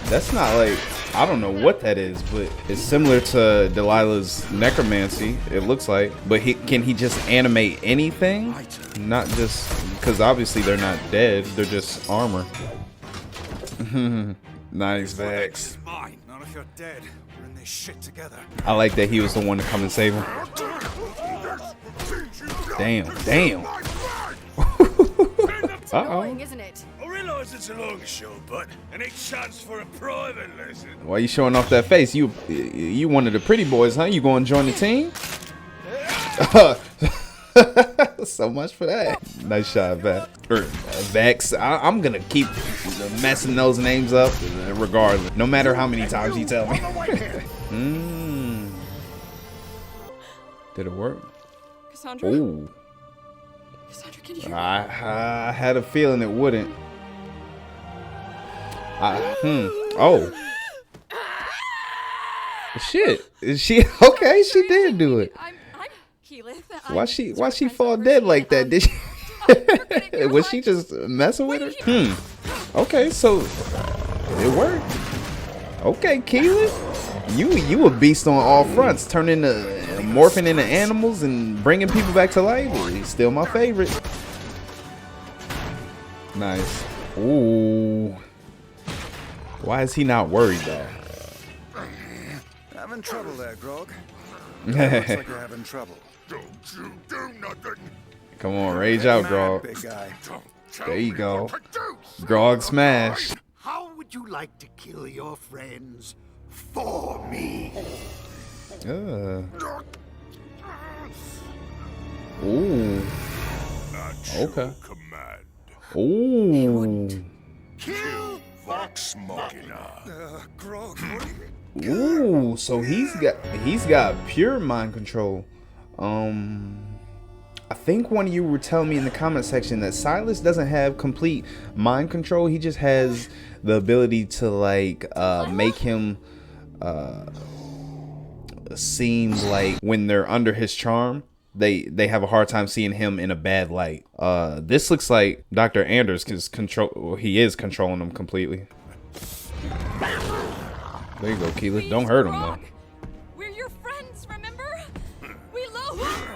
S3: That's not like, I don't know what that is, but it's similar to Delilah's necromancy, it looks like. But can he just animate anything? Not just, because obviously they're not dead, they're just armor. Nice, Vex.
S1: mine. Not if you're dead. We're in this shit together.
S3: I like that he was the one to come and save him. Damn, damn.
S4: Annoying, isn't it?
S1: I realize it's a long show, but any chance for a private lesson?
S3: Why you showing off that face? You one of the pretty boys, huh? You going to join the team? So much for that. Nice shot, Vex. Vex. I'm gonna keep messing those names up regardless, no matter how many times you tell me. Did it work?
S4: Cassandra?
S3: Ooh.
S4: Cassandra, can you?
S3: I had a feeling it wouldn't. Oh. Shit. Is she okay? She did do it.
S4: I'm Keyleth.
S3: Why she fall dead like that? Did she? Was she just messing with her? Okay, so it worked. Okay, Keyleth, you a beast on all fronts, morphing into animals and bringing people back to life. He's still my favorite. Nice. Ooh. Why is he not worried though?
S6: Having trouble there, Grog. Looks like you're having trouble.
S1: Don't you do nothing.
S3: Come on, rage out, Grog.
S6: Big guy.
S3: There you go. Grog smash.
S7: How would you like to kill your friends for me?
S3: Ooh. Okay.
S1: Command.
S3: Ooh.
S7: Kill
S1: Vox Machina.
S6: Grog,
S3: Ooh. So he's got pure mind control. I think one of you were telling me in the comment section that Silas doesn't have complete mind control. He just has the ability to like make him seem like when they're under his charm, they have a hard time seeing him in a bad light. This looks like Dr. Anders he is controlling them completely. There you go, Keyleth. Don't hurt him though.
S4: We're your friends, remember? We love.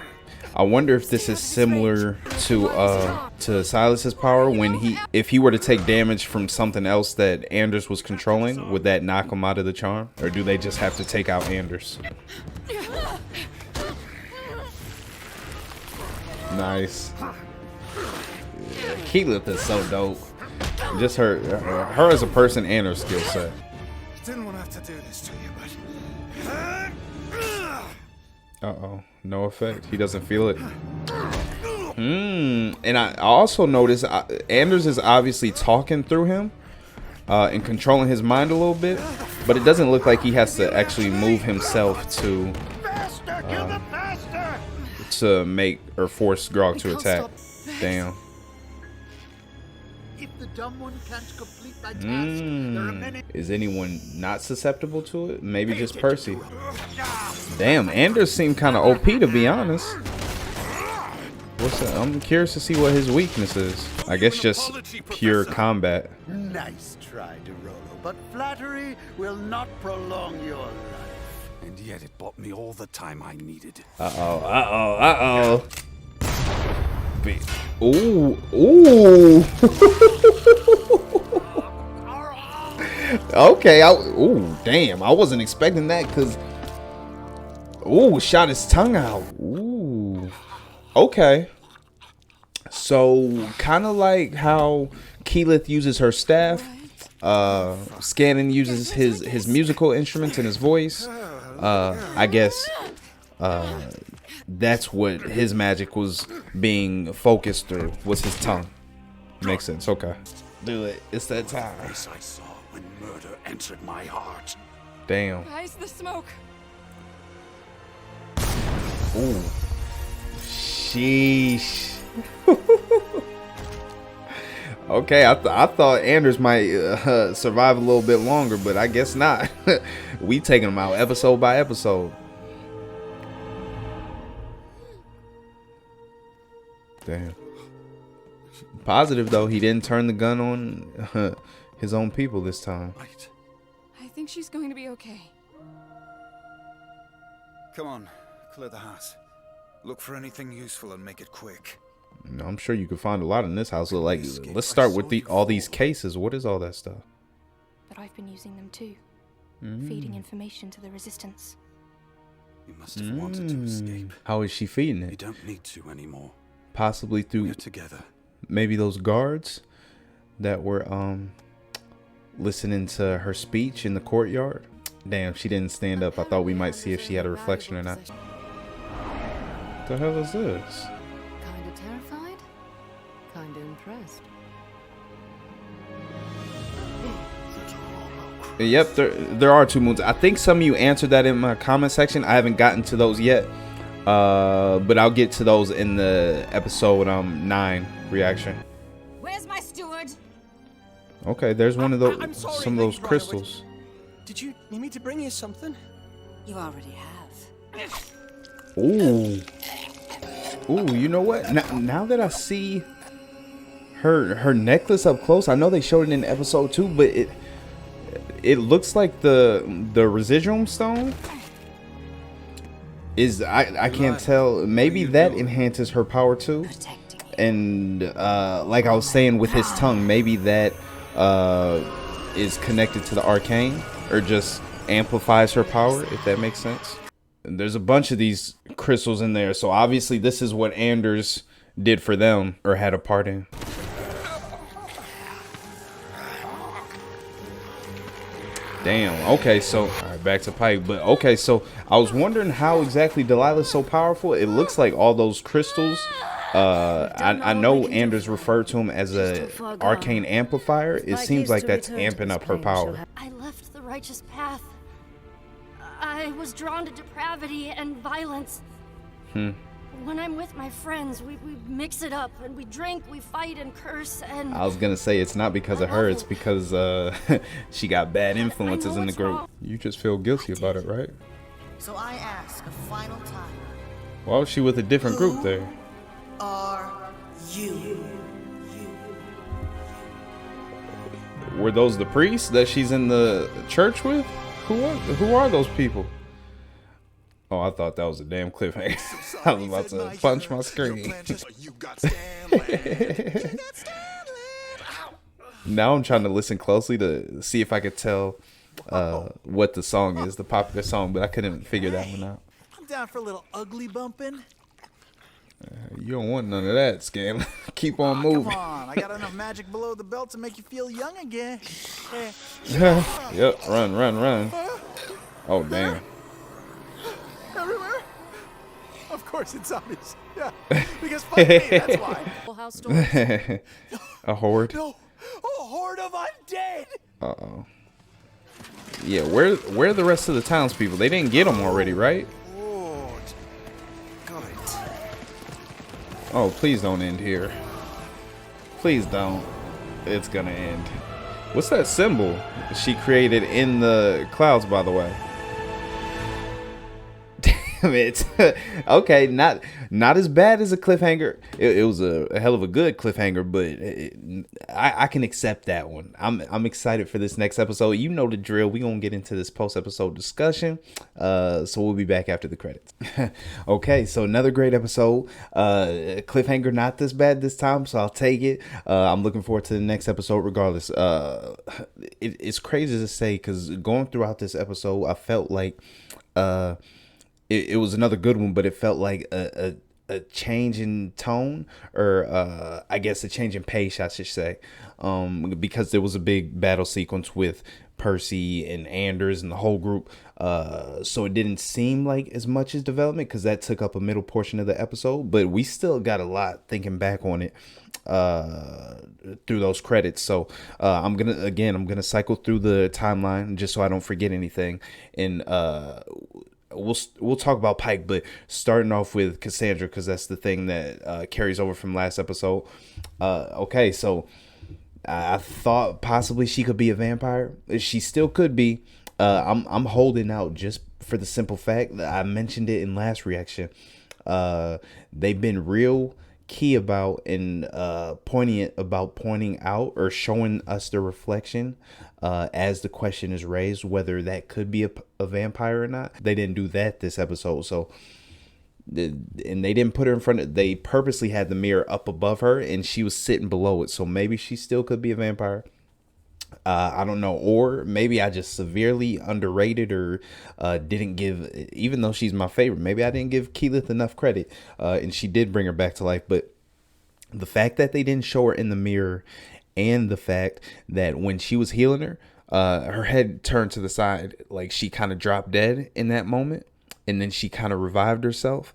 S3: I wonder if this is similar to Silas's power when if he were to take damage from something else that Anders was controlling, would that knock him out of the charm? Or do they just have to take out Anders? Nice. Yeah, Keyleth is so dope. Just her as a person and her skill set.
S6: didn't want to have to do this to you, but...
S3: Uh-oh. No effect. He doesn't feel it. And I also noticed Anders is obviously talking through him and controlling his mind a little bit, but it doesn't look like he has to actually move himself to make or force Grog to attack. Damn.
S7: If the dumb one can't complete my task, there are many...
S3: Is anyone not susceptible to it? Maybe just Percy. Damn, Anders seemed kind of OP to be honest. I'm curious to see what his weakness is. I guess just pure combat.
S7: Nice try, Derolo, but flattery will not prolong your life.
S6: And yet it bought me all the time I needed.
S3: Uh-oh. Ooh. Okay, ooh, damn. I wasn't expecting that because... Ooh, shot his tongue out. Ooh. Okay. So, kind of like how Keyleth uses her staff, Scanlan uses his musical instruments and his voice. I guess that's what his magic was being focused through, was his tongue. Makes sense. Okay. Do it. It's that time.
S7: This I saw when murder entered my heart.
S3: Damn.
S4: Guys, the smoke.
S3: Ooh. Sheesh. Okay, I thought Anders might survive a little bit longer, but I guess not. We taking him out episode by episode. Damn. Positive though, he didn't turn the gun on his own people this time.
S6: Right.
S4: I think she's going to be okay.
S6: Come on, clear the house. Look for anything useful and make it quick.
S3: I'm sure you could find a lot in this house. Like, let's start with all these cases. What is all that stuff?
S8: But I've been using them too, feeding information to the resistance.
S6: You must have wanted to escape.
S3: How is she feeding
S6: You
S3: it?
S6: don't need to anymore.
S3: Possibly through
S6: We're together.
S3: maybe those guards that were listening to her speech in the courtyard. Damn, she didn't stand up. I thought we might see if she had a reflection or not. What the hell is this? Yep, there are 2 moons. I think some of you answered that in my comment section. I haven't gotten to those yet, but I'll get to those in the episode 9 reaction.
S4: Where's my steward?
S3: Okay, there's one of those,
S2: I'm sorry,
S3: some of those
S2: Lady
S3: crystals.
S2: Did you need me to bring you something?
S4: You already have.
S3: Ooh, you know what? Now that I see her necklace up close, I know they showed it in episode 2, but it looks like the residuum stone is, I can't tell. Maybe that enhances her power too. And like I was saying with his tongue, maybe that is connected to the arcane, or just amplifies her power, if that makes sense. And there's a bunch of these crystals in there, so obviously this is what Anders did for them, or had a part in. Damn. Okay, so all right, back to Pike. But okay, so I was wondering how exactly Delilah's so powerful. It looks like all those crystals. I know Anders referred to him as a arcane amplifier. It seems like that's amping up her power.
S5: I left the righteous path. I was drawn to depravity and violence. When I'm with my friends, we mix it up, and we drink, we fight and curse, and...
S3: I was gonna say it's not because of her, it's because she got bad influences in the group. You just feel guilty about it, right?
S9: So I ask a final time.
S3: Why was she with a different group there?
S9: Are you?
S3: Were those the priests that she's in the church with? Who are those people? Oh, I thought that was a damn cliffhanger. I was about to punch my screen. Now I'm trying to listen closely to see if I could tell what the song is, the popular song, but I couldn't figure that one out.
S2: I'm down for a little ugly bumping.
S3: You don't want none of that, Scanlan. Keep on moving.
S2: Come on, I got enough magic below the belt to make you feel young again.
S3: Yep, run. Oh, damn.
S2: Everywhere? Of course it's zombies. Yeah, because fuck me, that's why.
S3: A horde?
S2: No, a horde of undead!
S3: Uh-oh. Yeah, where are the rest of the townspeople? They didn't get them already, right?
S2: Lord. Got it.
S3: Oh, please don't end here. Please don't. It's gonna end. What's that symbol she created in the clouds, by the way? Damn it. Okay, not as bad as a cliffhanger. It was a hell of a good cliffhanger, but I can accept that one. I'm excited for this next episode. You know the drill. We're gonna get into this post-episode discussion. So we'll be back after the credits. Okay, so another great episode. Cliffhanger not this bad this time, so I'll take it. I'm looking forward to the next episode regardless. It's crazy to say, because going throughout this episode, I felt like it was another good one, but it felt like a change in tone, or I guess a change in pace, I should say, because there was a big battle sequence with Percy and Anders and the whole group, so it didn't seem like as much as development, because that took up a middle portion of the episode, but we still got a lot thinking back on it through those credits. So I'm gonna cycle through the timeline just so I don't forget anything, and we'll talk about Pike, but starting off with Cassandra, because that's the thing that carries over from last episode. Okay, so I thought possibly she could be a vampire. She still could be. I'm holding out just for the simple fact that I mentioned it in last reaction. They've been real key about and pointing out or showing us the reflection as the question is raised whether that could be a vampire or not. They didn't do that this episode, so and they didn't put her in front of, they purposely had the mirror up above her and she was sitting below it, so maybe she still could be a vampire. I don't know, or maybe I just severely underrated or didn't give, even though she's my favorite, maybe I didn't give Keyleth enough credit, and she did bring her back to life. But the fact that they didn't show her in the mirror, and the fact that when she was healing her, her head turned to the side, like she kind of dropped dead in that moment, and then she kind of revived herself.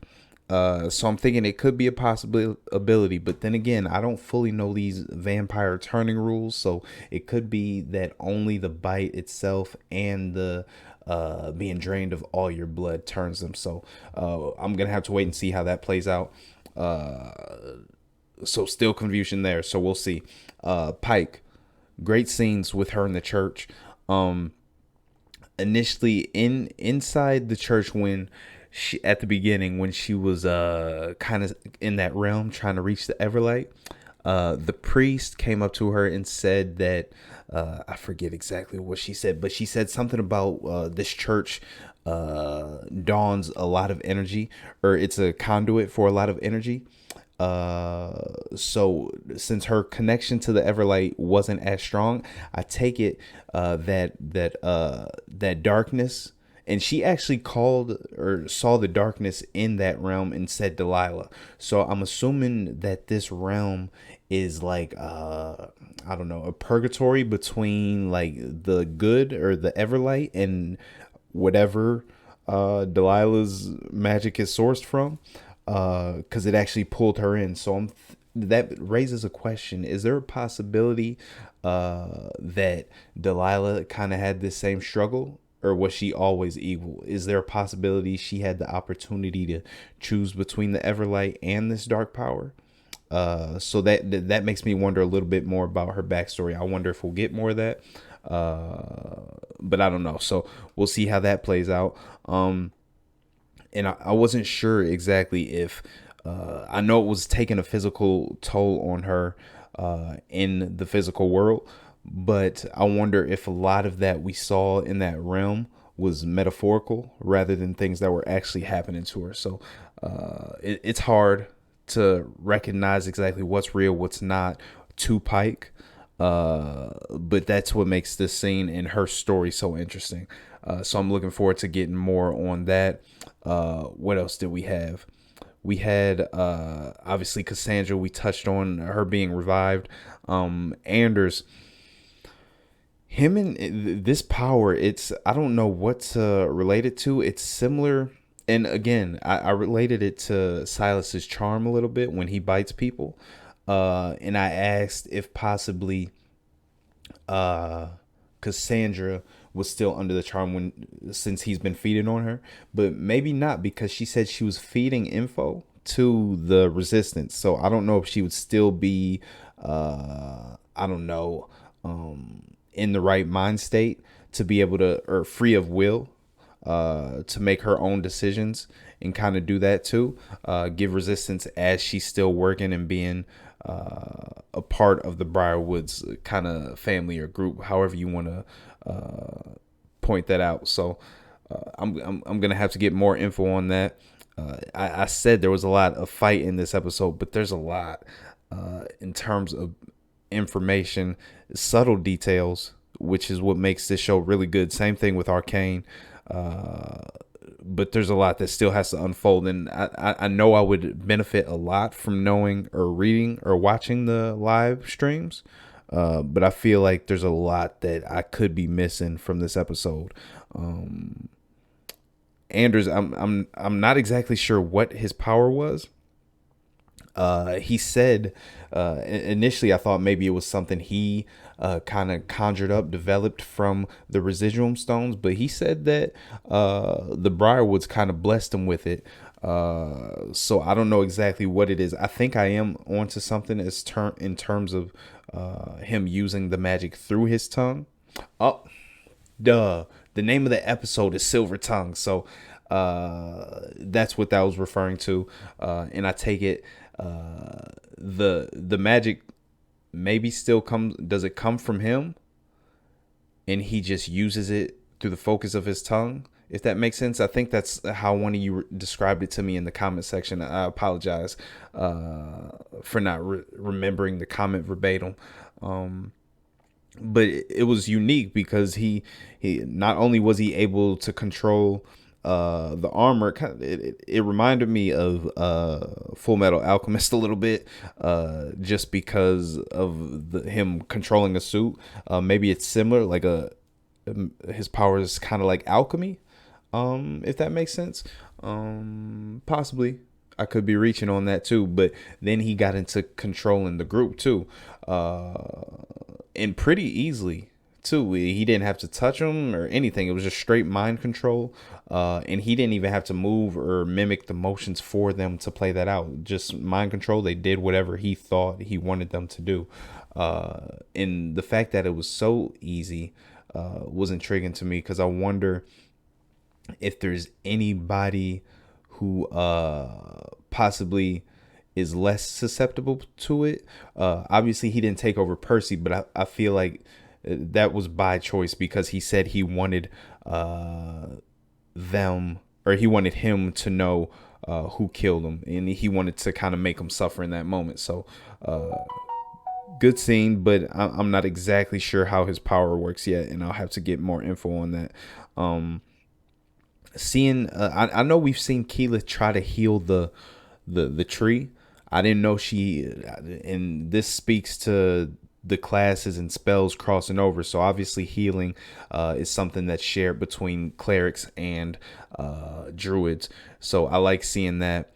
S3: So I'm thinking it could be a possibility, but then again, I don't fully know these vampire turning rules, so it could be that only the bite itself and the being drained of all your blood turns them. So I'm gonna have to wait and see how that plays out. So still confusion there. So we'll see. Pike, great scenes with her in the church. Initially inside the church when she at the beginning when she was kind of in that realm trying to reach the Everlight, the priest came up to her and said that I forget exactly what she said, but she said something about this church dawns a lot of energy, or it's a conduit for a lot of energy. So since her connection to the Everlight wasn't as strong, I take it that darkness, and she actually called or saw the darkness in that realm and said Delilah. So I'm assuming that this realm is like I don't know, a purgatory between like the good or the Everlight and whatever Delilah's magic is sourced from. Because it actually pulled her in. So that raises a question. Is there a possibility that Delilah kind of had this same struggle, or was she always evil? Is there a possibility she had the opportunity to choose between the Everlight and this dark power? So that makes me wonder a little bit more about her backstory. I wonder if we'll get more of that. But I don't know. So we'll see how that plays out. And I wasn't sure exactly if I know it was taking a physical toll on her in the physical world, but I wonder if a lot of that we saw in that realm was metaphorical rather than things that were actually happening to her. So it's hard to recognize exactly what's real, what's not to Pike. But that's what makes this scene and her story so interesting. So I'm looking forward to getting more on that. What else did we have? We had obviously Cassandra. We touched on her being revived. Anders, him and this power, it's, I don't know what to relate it to. It's similar. And again, I related it to Silas's charm a little bit when he bites people. And I asked if possibly Cassandra was still under the charm since he's been feeding on her, but maybe not, because she said she was feeding info to the resistance. So I don't know if she would still be I don't know, in the right mind state to be able to, or free of will to make her own decisions and kind of do that too, give resistance as she's still working and being a part of the Briarwoods kind of family or group, however you want to point that out. So I'm gonna have to get more info on that. I said there was a lot of fight in this episode, but there's a lot in terms of information, subtle details, which is what makes this show really good. Same thing with Arcane. But there's a lot that still has to unfold, and I know I would benefit a lot from knowing or reading or watching the live streams, but I feel like there's a lot that I could be missing from this episode. Anders, I'm not exactly sure what his power was. He said initially I thought maybe it was something he kind of conjured up, developed from the residuum stones, but he said that the Briarwoods kind of blessed him with it. So I don't know exactly what it is. I think I am onto something in terms of him using the magic through his tongue. Oh, duh. The name of the episode is Silver Tongue. So that's what that was referring to. And I take it the magic maybe still does it come from him and he just uses it through the focus of his tongue, if that makes sense. I think that's how one of you described it to me in the comment section. I apologize for not remembering the comment verbatim, but it was unique because he not only was he able to control the armor, it reminded me of Full Metal Alchemist a little bit, just because of him controlling a suit. Maybe it's similar, like his power is kind of like alchemy, if that makes sense. Possibly. I could be reaching on that too. But then he got into controlling the group too, and pretty easily too. He didn't have to touch them or anything. It was just straight mind control, and he didn't even have to move or mimic the motions for them to play that out. Just mind control. They did whatever he thought he wanted them to do, and the fact that it was so easy was intriguing to me, because I wonder if there's anybody who possibly is less susceptible to it. Obviously he didn't take over Percy, but I feel like that was by choice, because he said he wanted he wanted him to know who killed him, and he wanted to kind of make him suffer in that moment. So good scene, but I'm not exactly sure how his power works yet, and I'll have to get more info on that. I know we've seen Keyleth try to heal the tree. I didn't know and this speaks to the classes and spells crossing over. So obviously healing is something that's shared between clerics and druids. So I like seeing that.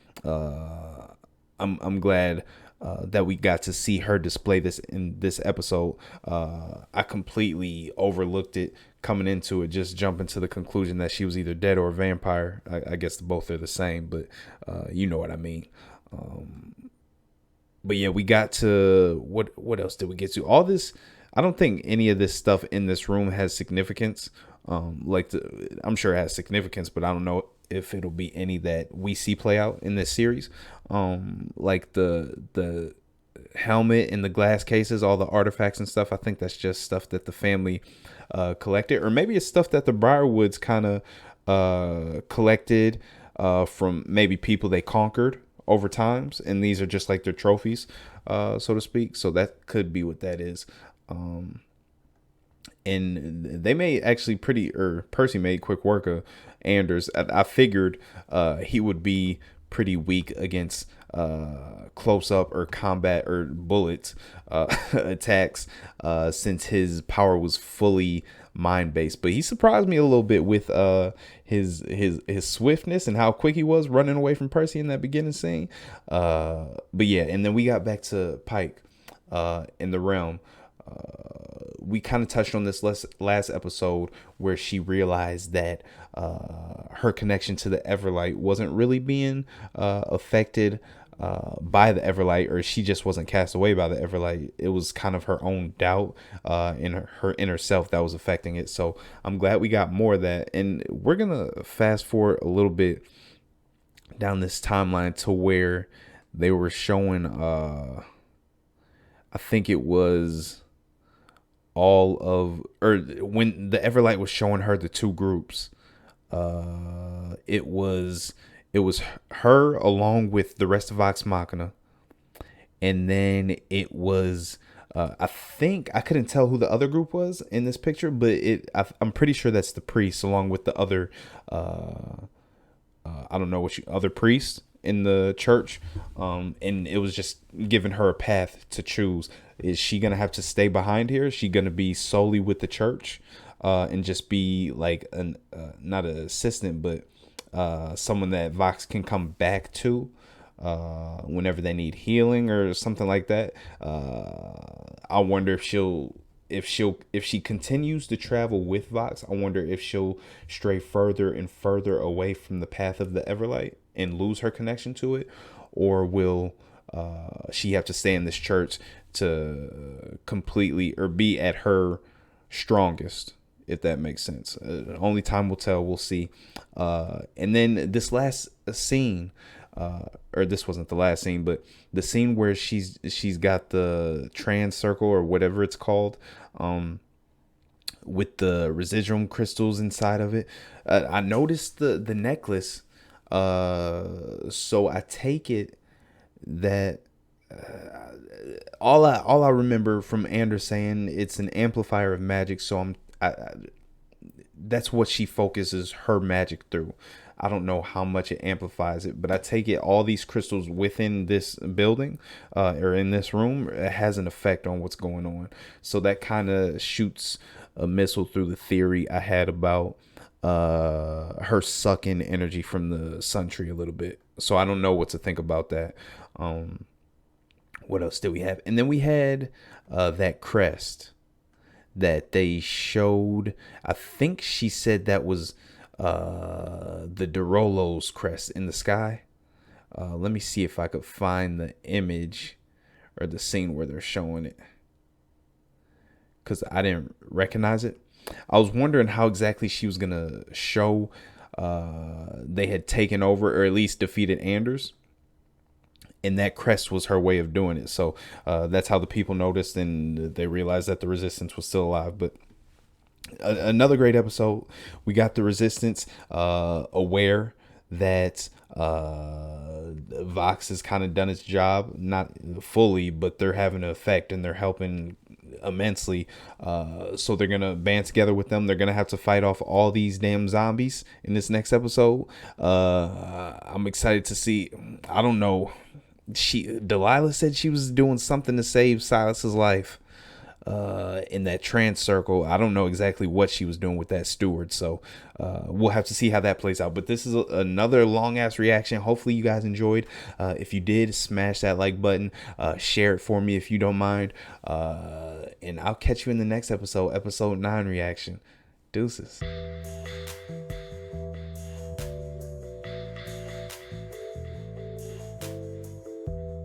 S3: I'm glad that we got to see her display this in this episode. I completely overlooked it coming into it, just jumping to the conclusion that she was either dead or a vampire. I guess both are the same, but you know what I mean. But yeah, we got to what else did we get to? All this, I don't think any of this stuff in this room has significance. I'm sure it has significance, but I don't know if it'll be any that we see play out in this series. Like the helmet and the glass cases, all the artifacts and stuff. I think that's just stuff that the family collected, or maybe it's stuff that the Briarwoods kind of collected from maybe people they conquered over times, and these are just like their trophies, so to speak. So that could be what that is. And they made actually Percy made quick work of Anders. I figured he would be pretty weak against close up or combat or bullets attacks, since his power was fully mind based. But he surprised me a little bit with his swiftness and how quick he was running away from Percy in that beginning scene. But yeah, and then we got back to Pike in the realm. We kind of touched on this last episode, where she realized that her connection to the Everlight wasn't really being affected by the Everlight, or she just wasn't cast away by the Everlight. It was kind of her own doubt in her inner self that was affecting it. So I'm glad we got more of that. And we're going to fast forward a little bit down this timeline to where they were showing, I think it was when the Everlight was showing her the two groups. It was her along with the rest of Vox Machina, and then it was I think I couldn't tell who the other group was in this picture, but I'm pretty sure that's the priest along with the other I don't know other priests in the church, and it was just giving her a path to choose. Is she gonna have to stay behind here? Is she gonna be solely with the church and just be like not an assistant, but someone that Vox can come back to whenever they need healing or something like that? I wonder if she continues to travel with Vox. I wonder if she'll stray further and further away from the path of the Everlight and lose her connection to it, or will she have to stay in this church to completely or be at her strongest, if that makes sense. Only time will tell. We'll see. And then this last scene, or this wasn't the last scene, but the scene where she's got the trans circle or whatever it's called, with the residuum crystals inside of it. I noticed the necklace. So I take it that all I remember from Anders saying it's an amplifier of magic. So that's what she focuses her magic through. I don't know how much it amplifies it, but I take it all these crystals within this building or in this room, it has an effect on what's going on. So that kind of shoots a missile through the theory I had about her sucking energy from the sun tree a little bit. So I don't know what to think about that. What else did we have? And then we had that crest that they showed. I think she said that was the Derolo's crest in the sky. Let me see if I could find the image or the scene where they're showing it, because I didn't recognize it. I was wondering how exactly she was gonna show they had taken over, or at least defeated Anders, and that crest was her way of doing it. So that's how the people noticed, and they realized that the Resistance was still alive. But another great episode. We got the Resistance aware that Vox has kind of done its job, not fully, but they're having an effect and they're helping immensely. So they're gonna band together with them. They're gonna have to fight off all these damn zombies in this next episode. I'm excited to see. I don't know. Delilah said she was doing something to save Silas's life in that trance circle. I don't know exactly what she was doing with that steward, so we'll have to see how that plays out. But this is another long ass reaction. Hopefully you guys enjoyed. If you did, smash that like button, share it for me if you don't mind, and I'll catch you in the next episode, episode 9 reaction. Deuces.